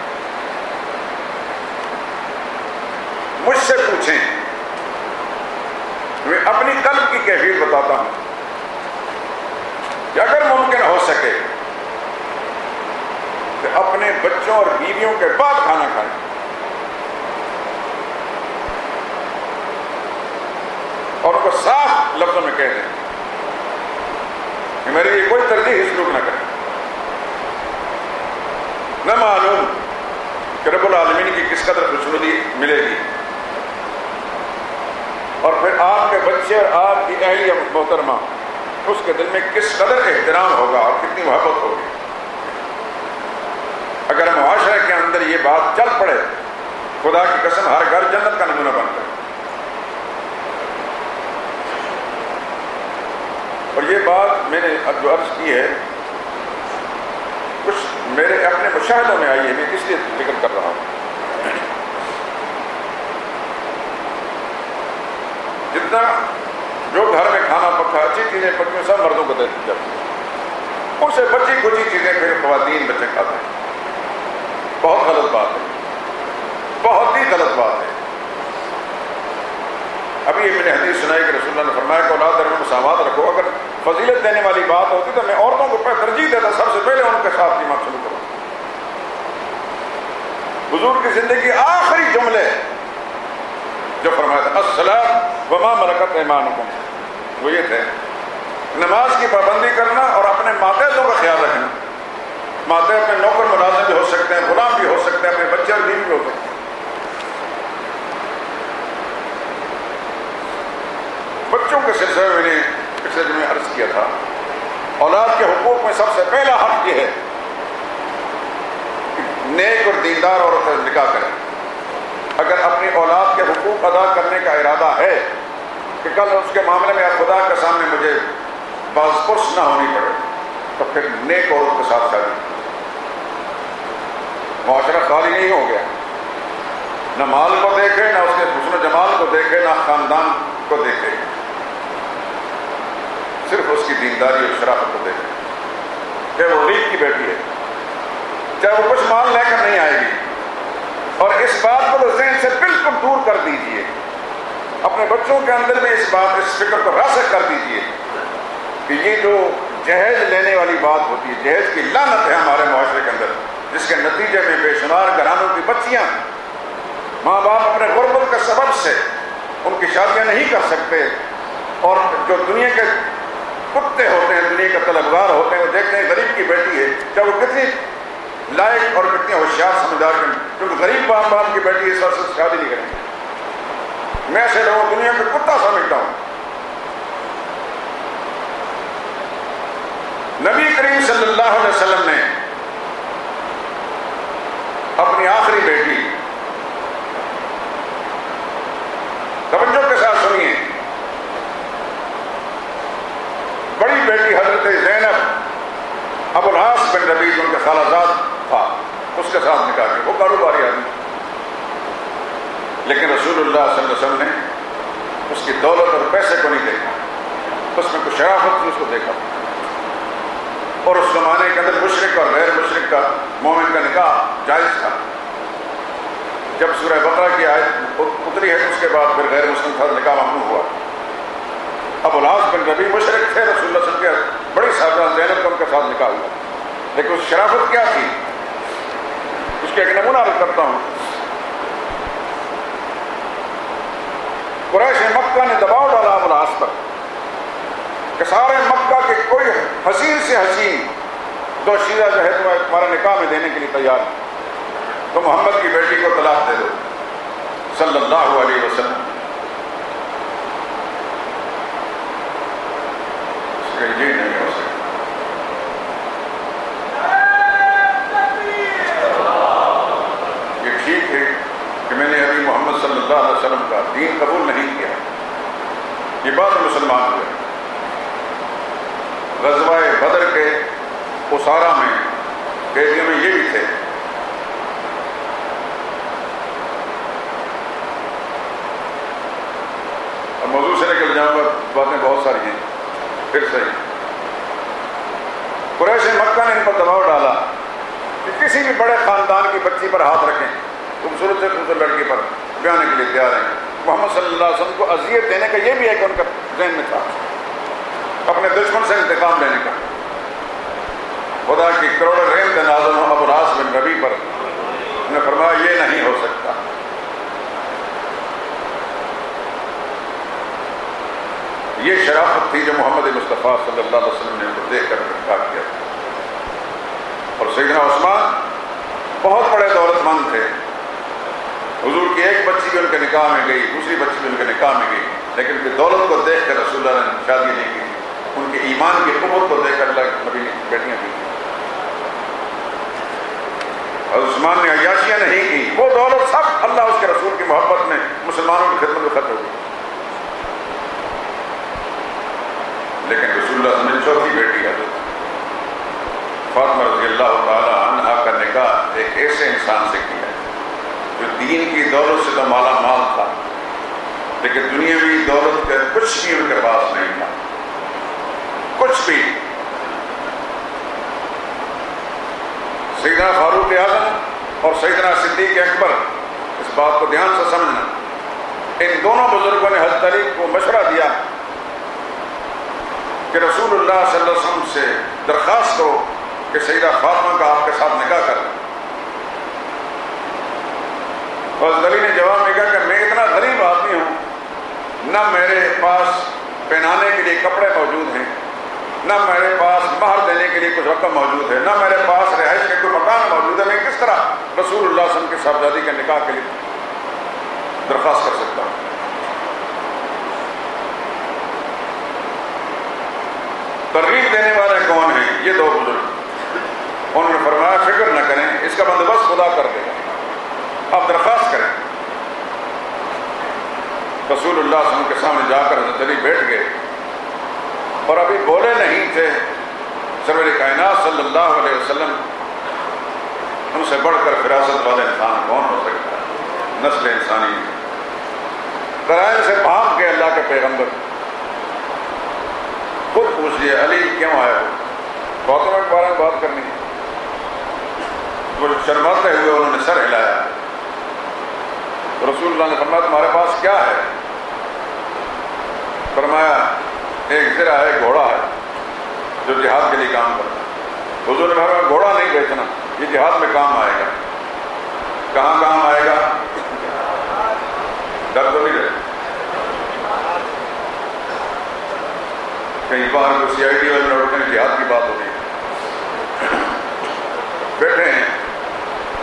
مجھ سے پوچھیں، میں اپنی قلب کی کیفیت بتاتا ہوں کہ اگر ممکن ہو سکے کہ اپنے بچوں اور بیویوں کے بعد کھانا کھائیں. اور ان کو صاف لفظوں میں کہہ دیں کہ میرے لیے کوئی ترجیحی سلوک نہ کریں. نہ معلوم کہ رب العالمین کی کس قدر خوشنودی ملے گی، اور پھر آپ کے بچے اور آپ کی اہلیہ محترمہ اس کے دل میں کس قدر احترام ہوگا اور کتنی محبت ہوگی. اگر معاشرے کے اندر یہ بات چل پڑے، خدا کی قسم ہر گھر جنت کا نمونہ بن جائے. اور یہ بات میں نے جو عرض کی ہے کچھ میرے اپنے مشاہدوں میں آئی ہے، میں اس لیے ذکر کر رہا ہوں. جتنا جو گھر میں کھانا پکا، اچھی چیزیں پکی سب مردوں کو دیتی جاتی ہیں، ان سے بچی کچی چیزیں پھر خواتین بچے کھاتے ہیں. بہت غلط بات ہے، بہت ہی غلط بات ہے. ابھی میں نے حدیث سنائی کہ رسول اللہ نے فرمایا کہ اولاد میں مساوات رکھو. اگر فضیلت دینے والی بات ہوتی تو میں عورتوں کو ترجیح دیتا، سب سے پہلے ان کے ساتھ ایمان شروع کروں. حضور کی زندگی آخری جملے جو فرمایا تھا الصلاۃ وما ملکت ایمانکم، وہ یہ تھے نماز کی پابندی کرنا اور اپنے ماتحتوں کا خیال رکھنا. ماتحت میں نوکر ملازم بھی ہو سکتے ہیں، غلام بھی ہو سکتے ہیں، اپنے بچے اور بیوی بھی ہو سکتے ہیں. بچوں کے سلسلے میں نے پچھلے دن میں عرض کیا تھا، اولاد کے حقوق میں سب سے پہلا حق یہ ہے کہ نیک اور دیندار عورت سے نکاح کریں. اگر اپنی اولاد کے حقوق ادا کرنے کا ارادہ ہے کہ کل اس کے معاملے میں خدا کے سامنے مجھے باز پرس نہ ہونی پڑے، تو پھر نیک عورت کے ساتھ شادی. معاشرہ خالی نہیں ہو گیا، نہ مال کو دیکھے، نہ اس کے حسن و جمال کو دیکھے، نہ خاندان کو دیکھے، صرف اس کی دینداری اور شرافت کو دیکھے. چاہے وہ غریب کی بیٹی ہے، چاہے وہ کچھ مال لے کر نہیں آئے گی. اور اس بات کو ذہن سے بالکل دور کر دیجئے، اپنے بچوں کے اندر بھی اس فکر کو راسخ کر دیجئے کہ یہ جو جہیز لینے والی بات ہوتی ہے، جہیز کی لعنت ہے ہمارے معاشرے کے اندر، جس کے نتیجے میں بے شمار گھرانوں کی بچیاں، ماں باپ اپنے غربت کے سبب سے ان کی شادیاں نہیں کر سکتے، اور جو دنیا کے کتے ہوتے ہیں، دنیا کے طلبگار ہوتے ہیں، وہ دیکھتے ہیں غریب کی بیٹی ہے، چاہے وہ کتنی لائق اور کتنی ہوشیار سمجھدار ہیں، کیونکہ غریب باپ باپ کی بیٹی اس وقت سے شادی نہیں کریں گے. میں ایسے لوگوں دنیا میں کتا سمجھتا ہوں. نبی کریم صلی اللہ علیہ وسلم نے اپنی آخری بیٹی، توجہ کے ساتھ سنیے، بڑی بیٹی حضرت زینب ابو العاص بن ربیع ان کا خالہ زاد تھا، اس کے ساتھ نکاح کیا. وہ کاروباری آدمی، لیکن رسول اللہ صلی اللہ علیہ وسلم نے اس کی دولت اور پیسے کو نہیں دیکھا، اس میں کچھ شرافت تھی، اس کو دیکھا. اور اس زمانے کے اندر مشرک اور غیر مشرک کا مومن کا نکاح جائز تھا. جب سورہ بقرہ کی آیت اتری ہے تو اس کے بعد پھر غیر مسلم کا نکاح ممنوع ہوا. ابو العاص بن ربیع مشرک تھے، رسول اللہ صلی اللہ علیہ وسلم کے بڑی صاحبہ زینب کا ان کے ساتھ نکاح ہوا، لیکن اس شرافت کیا تھی اس کا ایک نمونہ عرض کرتا ہوں. قریش مکہ نے دباؤ ڈالا ابو العاص پر کہ سارے مکہ کے کوئی حسین سے حسین دو شیعہ جو ہے تمہارا نکاح میں دینے کے لیے تیار ہے، تو محمد کی بیٹی کو طلاق دے دو صلی اللہ علیہ وسلم. اس کا یہ نہیں ہو سکتا. یہ ٹھیک ہے کہ میں نے ابھی محمد صلی اللہ علیہ وسلم کا دین قبول نہیں کیا، یہ بات مسلمان ہوئے. غزوہ بدر کے اسارا میں قیدیوں میں یہ بھی تھے. اب موضوع سے نکل جاؤں گا، باتیں بہت ساری ہیں پھر صحیح. قریش مکہ نے ان پر دباؤ ڈالا کہ کسی بھی بڑے خاندان کی بچی پر ہاتھ رکھیں، خوبصورت سے خوبصورت لڑکی پر بیانے کے لیے تیار ہیں. محمد صلی اللہ علیہ وسلم کو اذیت دینے کا یہ بھی ایک ان کا ذہن میں تھا، اپنے دشمن سے انتقام لینے کا. خدا کی کروڑ رحمت نازل ہو ابو العاص بن ربیع پر. انہوں نے فرمایا یہ نہیں ہو سکتا. یہ شرافت تھی جو محمد مصطفیٰ صلی اللہ علیہ وسلم نے ان کو دیکھ کر انکار کیا. اور سیدنا عثمان بہت بڑے دولت مند تھے. حضور کی ایک بچی بھی ان کے نکاح میں گئی، دوسری بچی بھی ان کے نکاح میں گئی، لیکن ان کی دولت کو دیکھ کر رسول اللہ نے شادی نہیں کی. ان کے ایمان کی قوت کو دیکھ کر اللہ کے نبی نے بیٹیاں کی. اور عثمان نے عیاشیاں نہیں کی. وہ دولت سب اللہ اس کے رسول کی محبت میں مسلمانوں کی خدمت میں خرچ ہو گئی. لیکن رسول اللہ صلی اللہ علیہ وسلم نے چوتھی بیٹی حضرت فاطمہ رضی اللہ تعالی عنہا کا نکاح ایک ایسے انسان سے کیا جو دین کی دولت سے تو مالا مال تھا، لیکن دنیاوی دولت کا کچھ بھی ان کے پاس نہیں تھا، کچھ بھی. سیدنا فاروق اعظم اور سیدنا صدیق اکبر، اس بات کو دھیان سے سمجھنا، ان دونوں بزرگوں نے حضرت علی کو مشورہ دیا کہ رسول اللہ صلی اللہ علیہ وسلم سے درخواست کرو کہ سیدہ فاطمہ کا آپ کے ساتھ نکاح کر لیں. حضرت علی نے جواب میں کہا کہ میں اتنا غریب آدمی ہوں، نہ میرے پاس پہنانے کے لیے کپڑے موجود ہیں، نہ میرے پاس مہر دینے کے لیے کچھ رقم موجود ہے، نہ میرے پاس رہائش کے کوئی مکان موجود ہے. میں کس طرح رسول اللہ صلی اللہ علیہ وسلم کی صاحبزادی کے نکاح کے لیے درخواست کر سکتا ہوں؟ ترغیب دینے والے کون ہیں؟ یہ دو بزرگ. انہوں نے فرمایا فکر نہ کریں، اس کا بندوبست خدا کر دے گا، آپ درخواست کریں. رسول اللہ صلی اللہ علیہ وسلم کے سامنے جا کر حضرت علی بیٹھ گئے اور ابھی بولے نہیں تھے. سرور کائنات صلی اللہ علیہ وسلم، ان سے بڑھ کر فراست والے انسان کون ہو سکتا ہے؟ نسل انسانی قرائن سے پہنچ کے اللہ کے پیغمبر خود پوچھئے علی کیوں آئے ہو؟ فاطمہ کے بارے میں بات کرنی ہے. وہ شرماتے ہوئے انہوں نے سر ہلایا. رسول اللہ نے فرمایا تمہارے پاس کیا ہے؟ فرمایا ایک زرہ ہے، گھوڑا ہے جو جہاد کے لیے کام کرتا ہے. حضور نے فرمایا گھوڑا نہیں بیچنا، یہ جہاد میں کام آئے گا. کہاں کام آئے گا؟ ڈر تو نہیں رہے. کہیں باہر کو سی آئی ڈی والے لوٹتے ہیں جہاد کی بات ہو رہی ہے، بیٹھے ہیں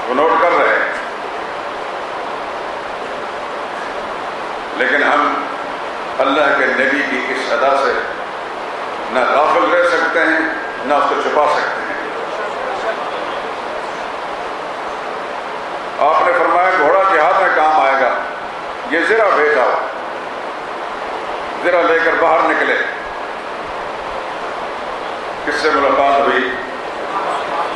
وہ نوٹ کر رہے ہیں، لیکن ہم اللہ کے نبی کی اس ادا سے نہ غافل رہ سکتے ہیں نہ اس کو چھپا سکتے ہیں. آپ نے فرمایا گھوڑا جہاد میں کام آئے گا، یہ زرہ بھیجا. زرہ لے کر باہر نکلے. کس سے ملاقات ہوئی؟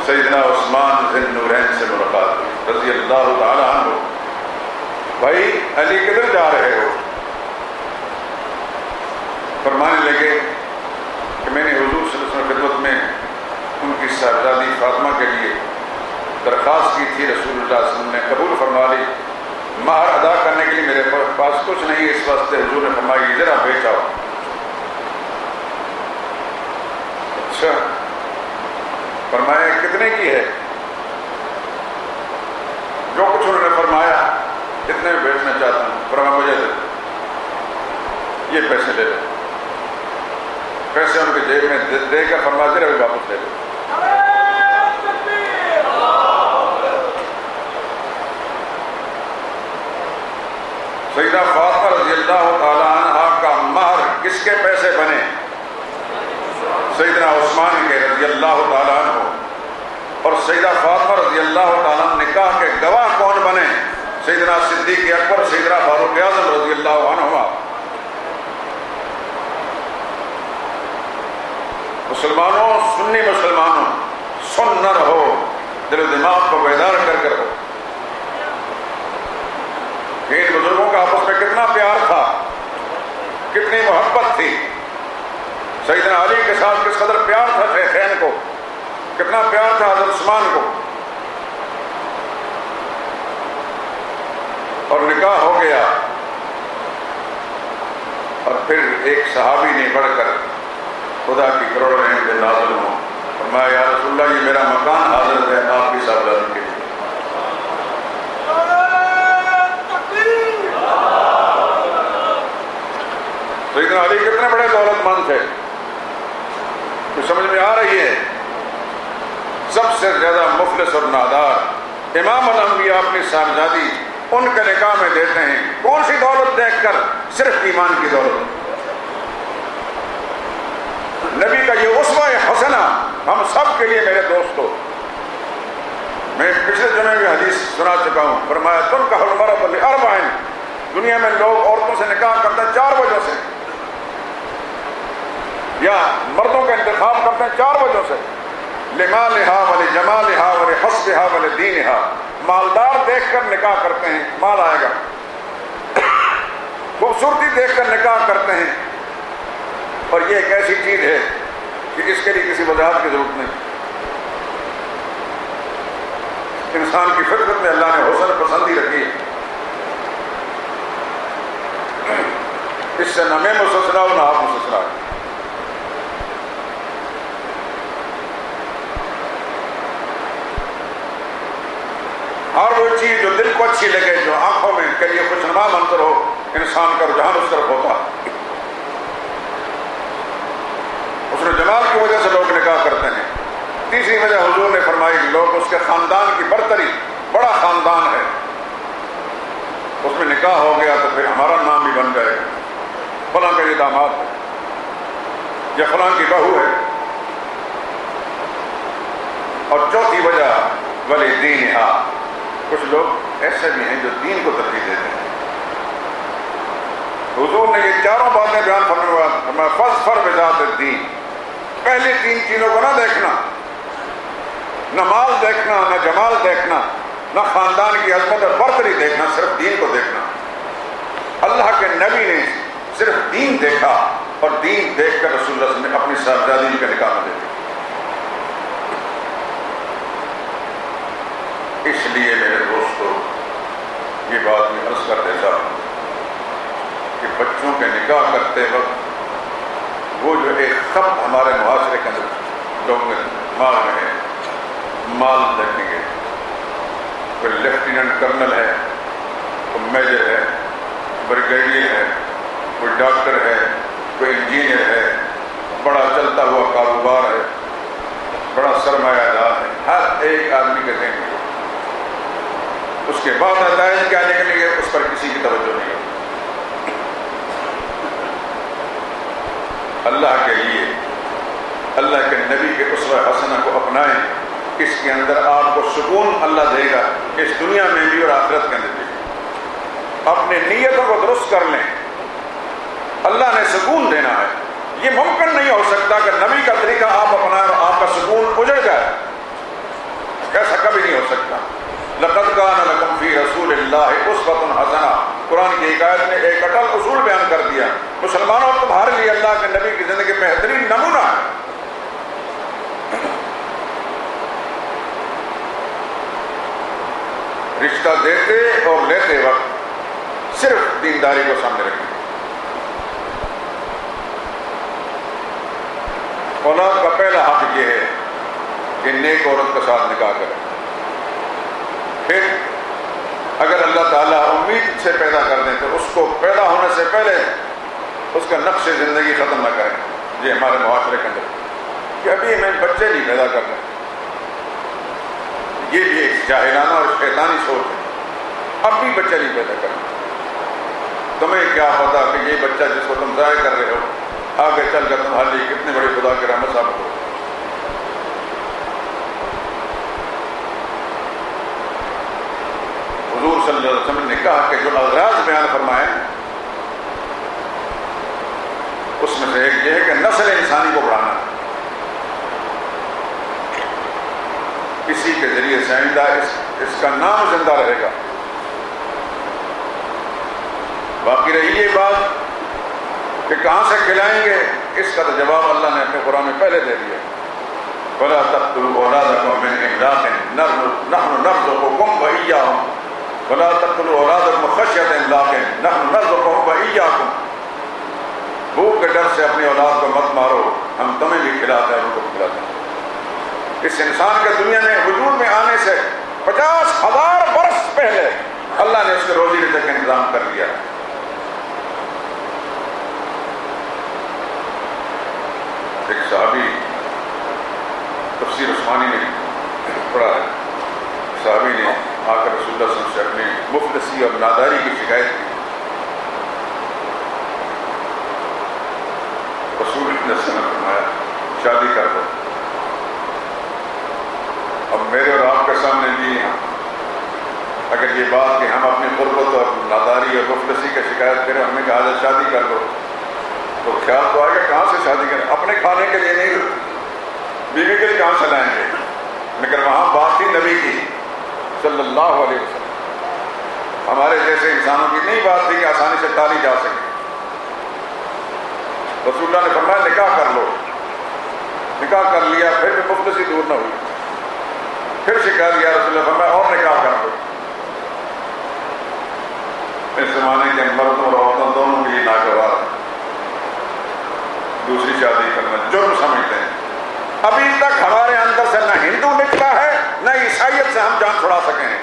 سیدنا عثمان ذی النورین سے ملاقات ہوئی رضی اللہ تعالی عنہ. بھائی علی کدھر جا رہے ہو؟ فرمانے لگے کہ میں نے حضور صلی اللہ علیہ وسلم کی خدمت میں ان کی صاحبزادی فاطمہ کے لیے درخواست کی تھی، رسول اللہ صلی اللہ علیہ وسلم نے قبول فرما لی۔ مہر ادا کرنے کے لیے میرے پاس کچھ نہیں، اس واسطے حضور نے فرمایا ذرا بیچ آؤ۔ اچھا، فرمایا کتنے کی ہے؟ جو کچھ انہوں نے فرمایا اتنے میں بیچنا چاہتا ہوں۔ فرمایا مجھے دے، یہ پیسے لے لو۔ پیسے ان کے جیب میں دے کر فرمایا ذرا بھی واپس لے لو۔ سیدہ فاطمہ رضی اللہ تعالیٰ عنہ کا مہر کس کے پیسے بنے؟ سیدنا عثمان کے رضی اللہ تعالیٰ عنہ۔ اور سیدہ فاطمہ رضی اللہ تعالیٰ عنہ نکاح کے گواہ کون بنے؟ سیدنا صدیق اکبر، سیدنا فاروق اعظم رضی اللہ عنہما۔ مسلمانوں، سنی مسلمانوں، سن نہ رہو، دل و دماغ کو بیدار کر ہو۔ ان بزرگوں کا آپس میں کتنا پیار تھا، کتنی محبت تھی۔ سیدنا علی کے ساتھ کس قدر پیار تھا شیخین کو، کتنا پیار تھا حضرت عثمان کو۔ اور نکاح ہو گیا، اور پھر ایک صحابی نے بڑھ کر خدا کی کروڑوں رحمت پہ نازل ہوں، فرمایا یا رسول اللہ، یہ میرا مکان حاضر ہے آپ کی صاحبزادی کے لیے۔ سیدنا علی کتنے بڑے دولت مند تھے، تو سمجھ میں آ رہی ہے۔ سب سے زیادہ مفلس اور نادار امام الانبیاء اپنی صاحبزادی ان کے نکاح میں دیتے ہیں۔ کون سی دولت دیکھ کر؟ صرف ایمان کی دولت۔ نبی کا یہ اسوہ حسنہ ہم سب کے لیے میرے دوستو، میں پچھلے جمعے میں حدیث سنا چکا ہوں، فرمایا تنکح المرأۃ لأربع، دنیا میں لوگ عورتوں سے نکاح کرتے ہیں 4 وجہ سے، یا مردوں کا انتخاب کرتے ہیں 4 وجہ سے، لمالہا ولجمالہا ولحسبہا ولدینہا، مالدار دیکھ کر نکاح کرتے ہیں، مال آئے گا۔ خوبصورتی دیکھ کر نکاح کرتے ہیں، اور یہ ایک ایسی چیز ہے کہ اس کے لیے کسی وضاحت کی ضرورت نہیں۔ انسان کی فطرت میں اللہ نے حسن پسندی رکھی ہے، اس سے نہ میں مسلسل ہوں نہ آپ مسلسل ہیں۔ اور وہ چیز جو دل کو اچھی لگے، جو آنکھوں میں کے لیے خوشنما منظر ہو، انسان کا رجحان اس طرف ہوتا۔ اس میں جمال کی وجہ سے لوگ نکاح کرتے ہیں۔ تیسری وجہ حضور نے فرمائی، لوگ اس کے خاندان کی برتری، بڑا خاندان ہے، اس میں نکاح ہو گیا تو پھر ہمارا نام بھی بن جائے گا، فلاں کا یہ داماد ہے یا فلاں کی بہو ہے۔ اور چوتھی وجہ ولدینہا، کچھ لوگ ایسے بھی ہیں جو دین کو ترجیح دیتے ہیں۔ حضور نے یہ 4 باتیں بیان فرمایا، فاظفر بذات الدین، پہلی 3 چیزوں کو نہ دیکھنا، نہ مال دیکھنا، نہ جمال دیکھنا، نہ خاندان کی عظمت اور برتری دیکھنا، صرف دین کو دیکھنا۔ اللہ کے نبی نے صرف دین دیکھا، اور دین دیکھ کر رسول اللہ صلی اللہ علیہ وسلم نے اپنی صاحبزادی کا نکاح دے دیا۔ اس لیے میرے دوستو، یہ بات میں عرض کر دیتا ہوں کہ بچوں کے نکاح کرتے وقت وہ جو ایک خط ہمارے معاشرے کے اندر لوگوں کے دماغ میں ہے، مال دیکھیں گے، کوئی لیفٹیننٹ کرنل ہے، کوئی میجر ہے، بریگیڈیئر ہے، کوئی ڈاکٹر ہے، کوئی انجینئر ہے، بڑا چلتا ہوا کاروبار ہے، بڑا سرمایہ دار ہے، ہر ایک آدمی کے ذہن میں اس کے بعد نتائج کیا نکلیں گے اس پر کسی کی توجہ نہیں ہوتی۔ اللہ کے لیے اللہ کے نبی کے اسوہ حسنہ کو اپنائیں، اس کے اندر آپ کو سکون اللہ دے گا، اس دنیا میں بھی اور آخرت کے اندر بھی۔ اپنے نیتوں کو درست کر لیں، اللہ نے سکون دینا ہے۔ یہ ممکن نہیں ہو سکتا کہ نبی کا طریقہ آپ اپنائیں اور آپ کا سکون اجڑ جائے، ایسا کبھی نہیں ہو سکتا۔ لقد کان لکم فی رسول اللہ اسوۃ حسنہ، قرآن کی ایک آیت نے ایک اٹل اصول بیان کر دیا، مسلمانوں تمہارے لیے اللہ کے نبی کی زندگی بہترین نمونہ ہے۔ رشتہ دیتے اور لیتے وقت صرف دینداری کو سامنے رکھیں۔ اولاد کا پہلا حق یہ ہے کہ نیک عورت کے ساتھ نکاح کرے۔ پھر اگر اللہ تعالیٰ امید سے پیدا کر دیں تو اس کو پیدا ہونے سے پہلے اس کا نقش زندگی ختم نہ کریں۔ یہ ہمارے معاشرے کے اندر کہ ابھی ہمیں بچے نہیں پیدا کر رہے، یہ بھی ایک جاہلانہ اور شیطانی سوچ ہے۔ اب بھی بچہ نہیں پیدا کرنا، تمہیں کیا پتا کہ یہ بچہ جس کو تم ضائع کر رہے ہو آگے چل کر تمہارے لیے کتنے بڑی خدا کی رحمت ثابت ہو۔ حضور صلی اللہ علیہ وسلم نے کہا کہ جو اغراض بیان فرمائے اس میں سے ایک یہ ہے کہ نسل انسانی کو بڑھانا، اسی کے ذریعے سے آئندہ اس کا نام زندہ رہے گا۔ باقی رہی یہ بات کہ کہاں سے کھلائیں گے، اس کا تو جواب اللہ نے اپنے قرآن میں پہلے دے دیا۔ وَلَا تَقْتُلُوا أَوْلَادَكُم مِّنْ إِمْلَاقٍ نَحْنُ نَرْزُقُكُمْ وَإِيَّاهُمْ وَلَا تَقْتُلُوا أَوْلَادَكُمْ خَشْيَةَ إِمْلَاقٍ نَحْنُ نَرْزُقُكُمْ وَإِيَّاكُمْ۔ بھوک کے ڈر سے اپنی اولاد کو مت مارو، ہم تمہیں بھی کھلاتے ہیں اور ان کو بھی کھلاتے ہیں۔ اس انسان کے دنیا میں وجود میں آنے سے 50,000 برس پہلے اللہ نے اس کے روزی رزق کا انتظام کر دیا۔ ایک صحابی تفسیر عثمانی نے پڑھا ہے، صحابی نے آ کر رسول اللہ صلی اللہ علیہ وسلم سے اپنی مفلسی اور ناداری کی شکایت کی۔ رسول اللہ صلی اللہ علیہ وسلم نے فرمایا شادی کر دو۔ اب میرے اور آپ کے سامنے بھی اگر یہ بات کہ ہم اپنی غربت اور ناداری اور مفلسی کی شکایت کریں، ہم نے کہا شادی کر دو، تو خیال تو آئے گا کہاں سے شادی کریں؟ اپنے کھانے کے لیے نہیں، بیوی کے لیے کہاں سے لائیں گے؟ لیکن وہاں بات تھی نبی کی صلی اللہ علیہ وسلم، ہمارے جیسے انسانوں کی نہیں بات تھی کہ آسانی سے ٹالی جا سکے۔ رسول اللہ نے فرمایا نکاح کر لو۔ نکاح کر لیا، پھر بھی مفلسی دور نہ ہوئی، پھر شکایت کیا رسول اللہ، فرمایا اور نکاح کر دو۔ اس زمانے کے مردوں اور عورتوں دونوں بھی ناگوار ہیں، دوسری شادی کرنا جرم سمجھتے ہیں۔ ابھی تک ہمارے اندر سے نہ ہندو نکلا ہے نہ عیسائیت سے ہم جان چھڑا سکے ہیں۔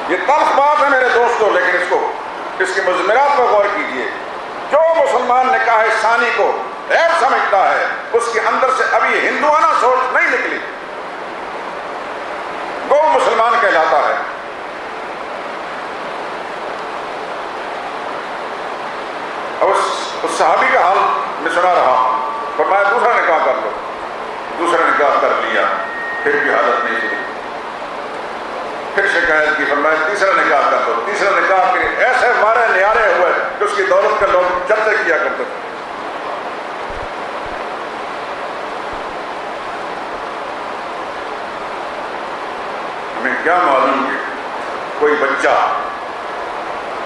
یہ تلخ بات ہے میرے دوستوں، لیکن اس کے مضمرات پر غور کیجئے۔ جو مسلمان نکاح ثانی کو عیب سمجھتا ہے اس کے اندر سے ابھی ہندوانہ سوچ نہیں نکلی، وہ مسلمان کہلاتا ہے۔ اب اس صحابی کا حال میں سنا رہا ہوں، فرمایا دوسرا نکاح کر لو۔ دوسرا نکاح کر لیا، پھر بھی حالت نہیں سنی، پھر شکایت کی، فرمایا تیسرا نکاح کر لو۔ تیسرا نکاح کے ایسے مارے نیارے ہوئے کہ اس کی دولت کے لوگ چرچے کیا کرتے تھے۔ ہمیں کیا معلوم کہ کوئی بچہ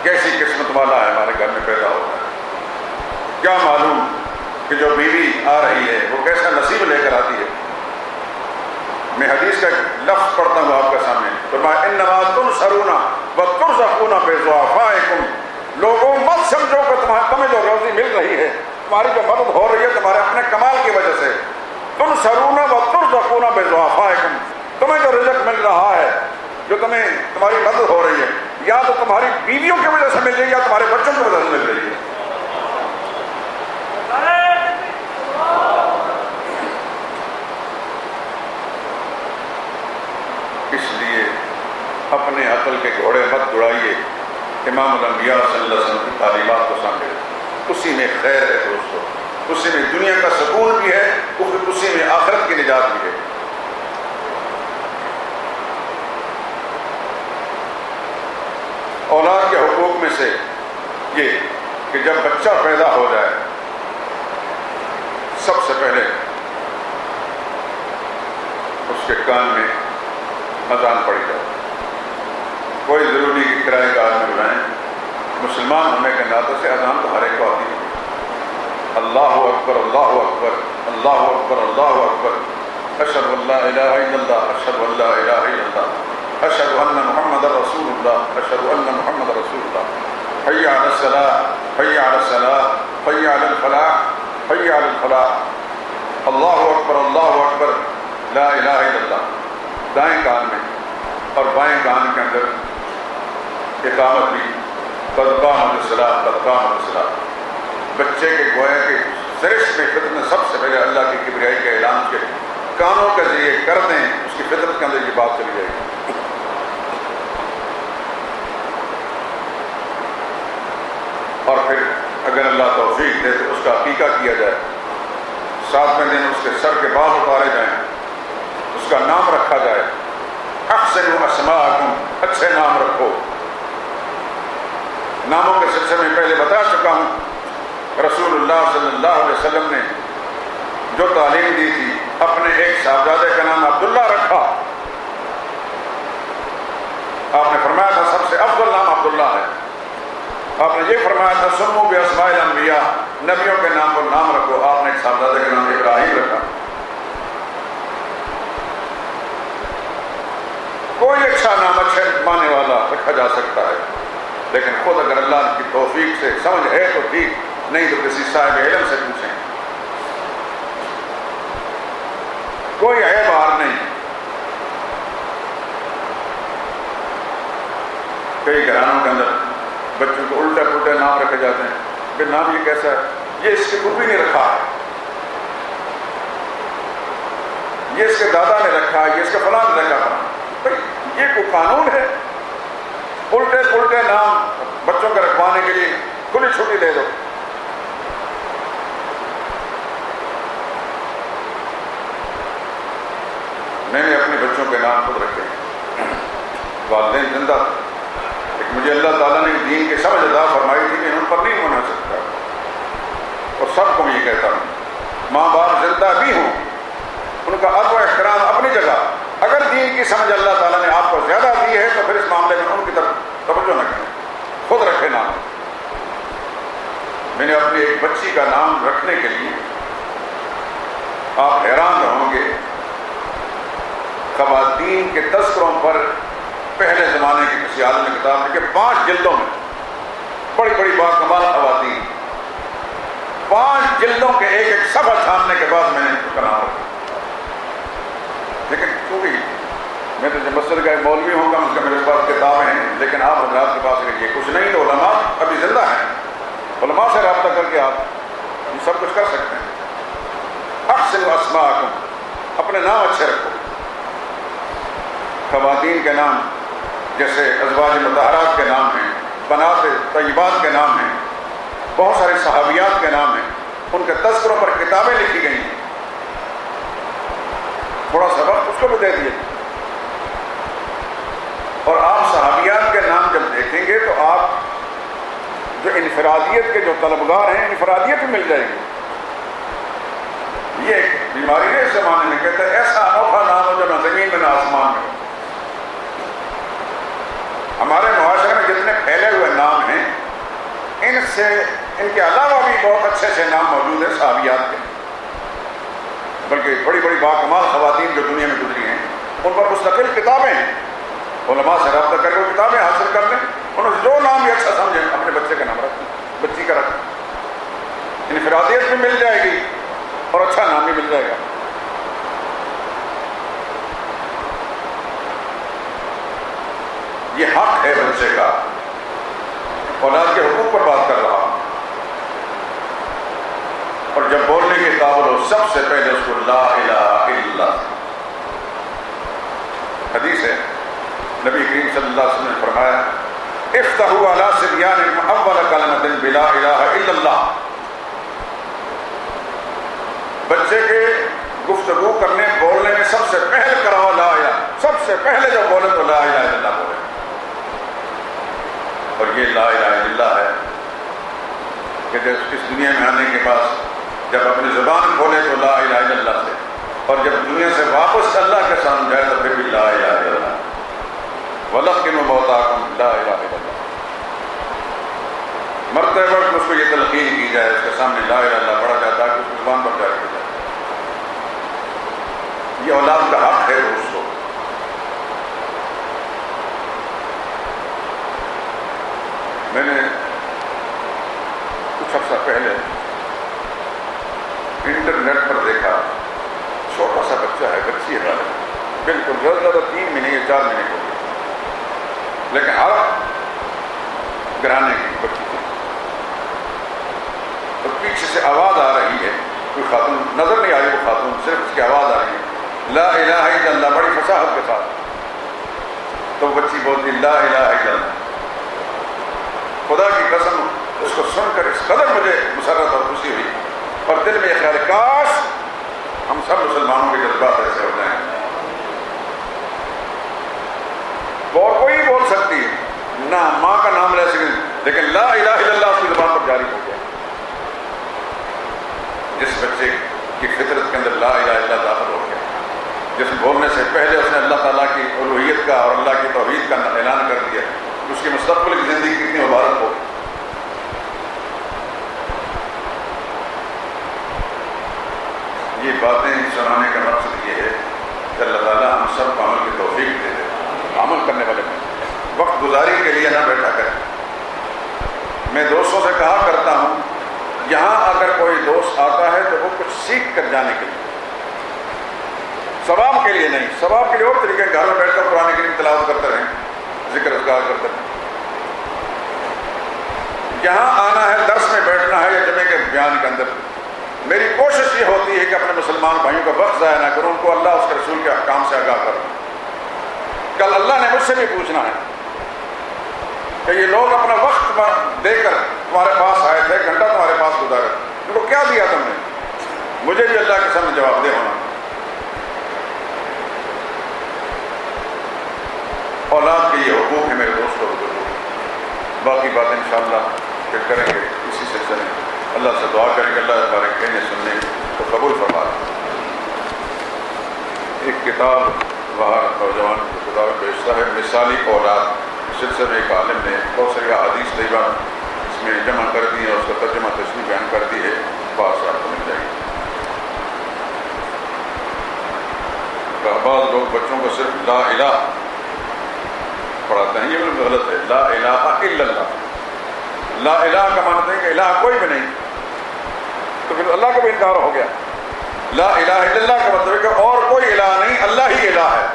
کیسی قسمت والا ہے ہمارے گھر میں پیدا ہوتا ہے، کیا معلوم کہ جو بیوی آ رہی ہے وہ کیسا نصیب لے کر آتی ہے۔ میں حدیث کا لفظ پڑھتا ہوں آپ کے سامنے، فرمایا انما تنصرون وترزقون بضعفائکم، لوگوں مت سمجھو کہ تمہیں جو روزی مل رہی ہے، تمہاری جو مدد ہو رہی ہے تمہارے اپنے کمال کی وجہ سے، تنصرون وترزقون بضعفائکم، تمہیں جو رزق مل رہا ہے، جو تمہاری مدد ہو رہی ہے، یا تو تمہاری بیویوں کی وجہ سے مل رہی ہے یا تمہارے بچوں کی وجہ سے مل رہی ہے۔ اس لیے اپنے عقل کے گھوڑے مت دوڑائیے، امام الانبیاء صلی اللہ علیہ وسلم کی تعلیمات کو سامنے رکھیں، اسی میں خیر ہے دوستو، اسی میں دنیا کا سکون بھی ہے، اسی میں آخرت کی نجات بھی ہے۔ اولاد کے حقوق میں سے یہ کہ جب بچہ پیدا ہو جائے سب سے پہلے اس کے کان میں اذان پڑی جائے، کوئی ضروری کرائے کا آدمی بلائیں، مسلمان ہونے کے ناطے سے اذان تو ہر ایک کو آتی ہے، اللہ اکبر اللہ اکبر اللہ اکبر اللہ اکبر، اشہد ان لا الہ الا اللہ اشہد ان لا الہ الا اللہ۔ اشہد ان محمد رسول اللہ، اشہد ان محمد رسول اللہ، حی علی الصلاۃ، حی علی الصلاۃ، حی علی الفلاح، حی علی الفلاح، اللہ اکبر اللہ اکبر، لا الہ الا اللہ۔ دائیں کان میں اور بائیں کان کے اندر اقامت بھی، قد قامت الصلاۃ، قد قامت الصلاۃ۔ بچے کے گویا کے سرشت میں فطرت میں سب سے پہلے اللہ کی کبریائی کا اعلان کے کانوں کے ذریعے کر دیں، اس کی فطرت کے اندر یہ بات چلی جائے گی۔ اور پھر اگر اللہ توفیق دے تو اس کا عقیقہ کیا جائے، 7ویں دن اس کے سر کے بال اتارے جائیں، اس کا نام رکھا جائے۔ احسنوا اسماءکم، اچھے نام رکھو۔ ناموں کے سلسلے میں پہلے بتا چکا ہوں، رسول اللہ صلی اللہ علیہ وسلم نے جو تعلیم دی تھی، اپنے ایک صاحبزادے کا نام عبداللہ رکھا۔ آپ نے فرمایا تھا سب سے افضل نام عبداللہ ہے۔ آپ نے یہ فرمایا تھا سموا باسماء الانبیاء، نبیوں کے نام پر نام رکھو۔ آپ نے ایک صاحبزادے کا نام ابراہیم رکھا۔ کوئی اچھا نام اچھے معنی والا رکھا جا سکتا ہے، لیکن خود اگر اللہ کی توفیق سے سمجھ ہے تو ٹھیک، نہیں تو کسی صاحب علم سے پوچھیں۔ کوئی عیب آر نہیں۔ کئی گھرانوں کے اندر بچوں کو الٹا پلٹا نام رکھے جاتے ہیں کہ نام یہ کیسا ہے، یہ اس کے پھوپھی نے رکھا ہے، یہ اس کے دادا نے رکھا ہے، یہ اس کے فلاں نے رکھا ہے۔ یہ کوئی قانون ہے؟ الٹے پلٹے نام بچوں کے رکھوانے کے لیے کھلی چھٹی دے دو۔ میں نے اپنے بچوں کے نام خود رکھے، والدین زندہ، لیکن مجھے اللہ تعالیٰ نے دین کی سمجھ عطا فرمائی تھی کہ ان پر نہیں ہونا سکتا، اور سب کو یہ کہتا ہوں، ماں باپ زندہ بھی ہوں، ان کا ادب و احترام اپنی جگہ۔ اگر دین کی سمجھ اللہ تعالیٰ نے آپ کو زیادہ دی ہے تو پھر اس معاملے میں ان کی طرف توجہ نہ کریں، خود رکھے نام۔ میں نے اپنی ایک بچی کا نام رکھنے کے لیے، آپ حیران رہوں گے، خواتین کے تذکروں پر پہلے زمانے کی کسی عالم نے کتاب لکھی، 5 جلدوں میں، بڑی بڑی باکمال خواتین، 5 جلدوں کے ایک ایک صفحہ چھاننے کے بعد میں نے اس کا نام رکھا۔ لیکن کیونکہ میں تو جب مسجد کا مولوی ہوں گا، اس کا میرے پاس کتابیں ہیں، لیکن آپ حضرات کے پاس یہ کچھ نہیں، تو علماء ابھی زندہ ہیں، علماء سے رابطہ کر کے آپ یہ سب کچھ کر سکتے ہیں۔ احسنوا اسماءکم، اپنے نام اچھے رکھو۔ خواتین کے نام جیسے ازواج مطہرات کے نام ہیں، بنات طیبات کے نام ہیں، بہت سارے صحابیات کے نام ہیں، ان کے تذکروں پر کتابیں لکھی گئی ہیں، تھوڑا سا وقت اس کو بھی دے دیے۔ اور آپ صحابیات کے نام جب دیکھیں گے تو آپ جو انفرادیت کے جو طلبگار ہیں، انفرادیت بھی مل جائے گی۔ یہ ایک بیماری ہے اس زمانے میں، کہتے ہیں ایسا انوکھا نام ہو جو نہ زمین میں نہ آسمان میں۔ ہمارے معاشرے میں جتنے پھیلے ہوئے نام ہیں، ان کے علاوہ بھی بہت اچھے سے نام موجود ہیں صحابیات کے، بلکہ بڑی بڑی باکمال خواتین جو دنیا میں گزری ہیں، ان پر مستقل کتابیں ہیں۔ علماء سے رابطہ کر کے کتابیں حاصل کر لیں، انہوں سے جو نام بھی اچھا سمجھیں، اپنے بچے کا نام رکھیں، بچی کا رکھیں، انفرادیت بھی مل جائے گی اور اچھا نام بھی مل جائے گا۔ یہ حق ہے بچے کا۔ اولاد کے حقوق پر بات کر رہا ہوں، اور جب بولنے کی قابل ہو سب سے پہلے اس کو لا الہ الا اللہ۔ حدیث ہے، نبی کریم صلی اللہ علیہ وسلم نے فرمایا، افتحوا علی صبیانکم اول کلمۃ بلا الہ الا اللہ۔ بچے کے گفتگو کرنے بولنے میں سب سے پہلے کراؤ لا الہ، سب سے پہلے جو بولے تو لا الہ الا اللہ بولے۔ اور یہ لا الہ الا اللہ ہے کہ جب اس دنیا میں آنے کے بعد جب اپنی زبان کھولے تو لا الہ الا اللہ سے، اور جب دنیا سے واپس اللہ کے سامنے جائے تو پھر بھی لا الہ الا اللہ۔ وَلَقِّنُوا مَوْتَاكُمْ لَا إِلَٰهَ إِلَّا اللَّهُ۔ مرتے وقت اس کو یہ تلقین کی جائے، اس کے سامنے لا الہ الا اللہ پڑھا جاتا ہے کہ اس کی زبان پر جاری ہو جائے۔ یہ اولاد کا حق ہے اس کو۔ پہلے انٹرنیٹ پر دیکھا، چھوٹا سا بچہ ہے، بچی ہے، بالکل زیادہ 3 مہینے یا 4 مہینے ہو گئے، لیکن عرب گرانے کی بچی تھی، تو پیچھے سے آواز آ رہی ہے، کوئی خاتون نظر نہیں آ رہی، وہ خاتون صرف اس کی آواز آ رہی ہے، لا الہ الا اللہ، بڑی فصاحت کے ساتھ. تو بچی بولتی لا الہ الا اللہ. خدا کی قسم اس کو سن کر اس قدر مجھے مسرت اور خوشی ہوئی، اور دل میں یہ خیال کاش ہم سب مسلمانوں کے جذبات ایسے ہو جائیں. اور کوئی بول سکتی ہے نہ ماں کا نام لے سکیں، لیکن لا الہ الا اللہ اس کی زبان پر جاری ہو گیا. جس بچے کی فطرت کے اندر لا الہ الا اللہ داخل ہو گیا، جس بولنے سے پہلے اس نے اللہ تعالیٰ کی الوہیت کا اور اللہ کی توحید کا اعلان کر دیا، اس کی مستقبل کی زندگی کتنی مبارک ہو. یہ باتیں سنانے کا مقصد یہ ہے کہ اللہ تعالیٰ ہم سب کو عمل کی توفیق دے دے. عمل کرنے والے وقت گزاری کے لیے نہ بیٹھا کریں. میں دوستوں سے کہا کرتا ہوں، یہاں اگر کوئی دوست آتا ہے تو وہ کچھ سیکھ کر جانے کے لیے، ثواب کے لیے نہیں. ثواب کے لیے اور طریقے، گھر میں بیٹھ کر قرآن کریم تلاوت کرتے رہیں، ذکر اذکار کرتے رہیں. یہاں آنا ہے، درس میں بیٹھنا ہے یا جمعے کے بیان کے اندر. میری کوشش یہ ہوتی ہے کہ اپنے مسلمان بھائیوں کا وقت ضائع نہ کروں، ان کو اللہ اس کے رسول کے احکام سے آگاہ کروں. کل اللہ نے مجھ سے بھی پوچھنا ہے کہ یہ لوگ اپنا وقت دے کر تمہارے پاس آئے تھے، گھنٹہ تمہارے پاس گزارے، ان کو کیا دیا تم نے؟ مجھے بھی اللہ کے سامنے جواب دہ ہونا. اولاد کے یہ حقوق ہے میرے دوستوں کو. باقی باتیں انشاءاللہ پھر کریں گے اسی سلسلے میں. اللہ سے دعا کریں کہ اللہ ہمارے کہنے سننے کو قبول فرما. ایک کتاب باہر نوجوان کی کتاب بیچتا ہے، مثالی اولاد. اس سلسلے میں ایک عالم نے بہت ساری حدیث طیبہ اس میں جمع کر دی ہے اور اس کا ترجمہ تشریح بیان کر دی ہے، پاس آپ کو مل جائے گی. بعض لوگ بچوں کو صرف لا الہ پڑھاتے ہیں، یہ بالکل غلط ہے. لا الہ الا اللہ. لا الہ کا معنی ہے کہ الہ کوئی بھی نہیں، تو پھر اللہ کا بھی انکار ہو گیا. لا الہ الا اللہ کا مطلب ہے کہ اور کوئی الہ نہیں، اللہ ہی الہ ہے.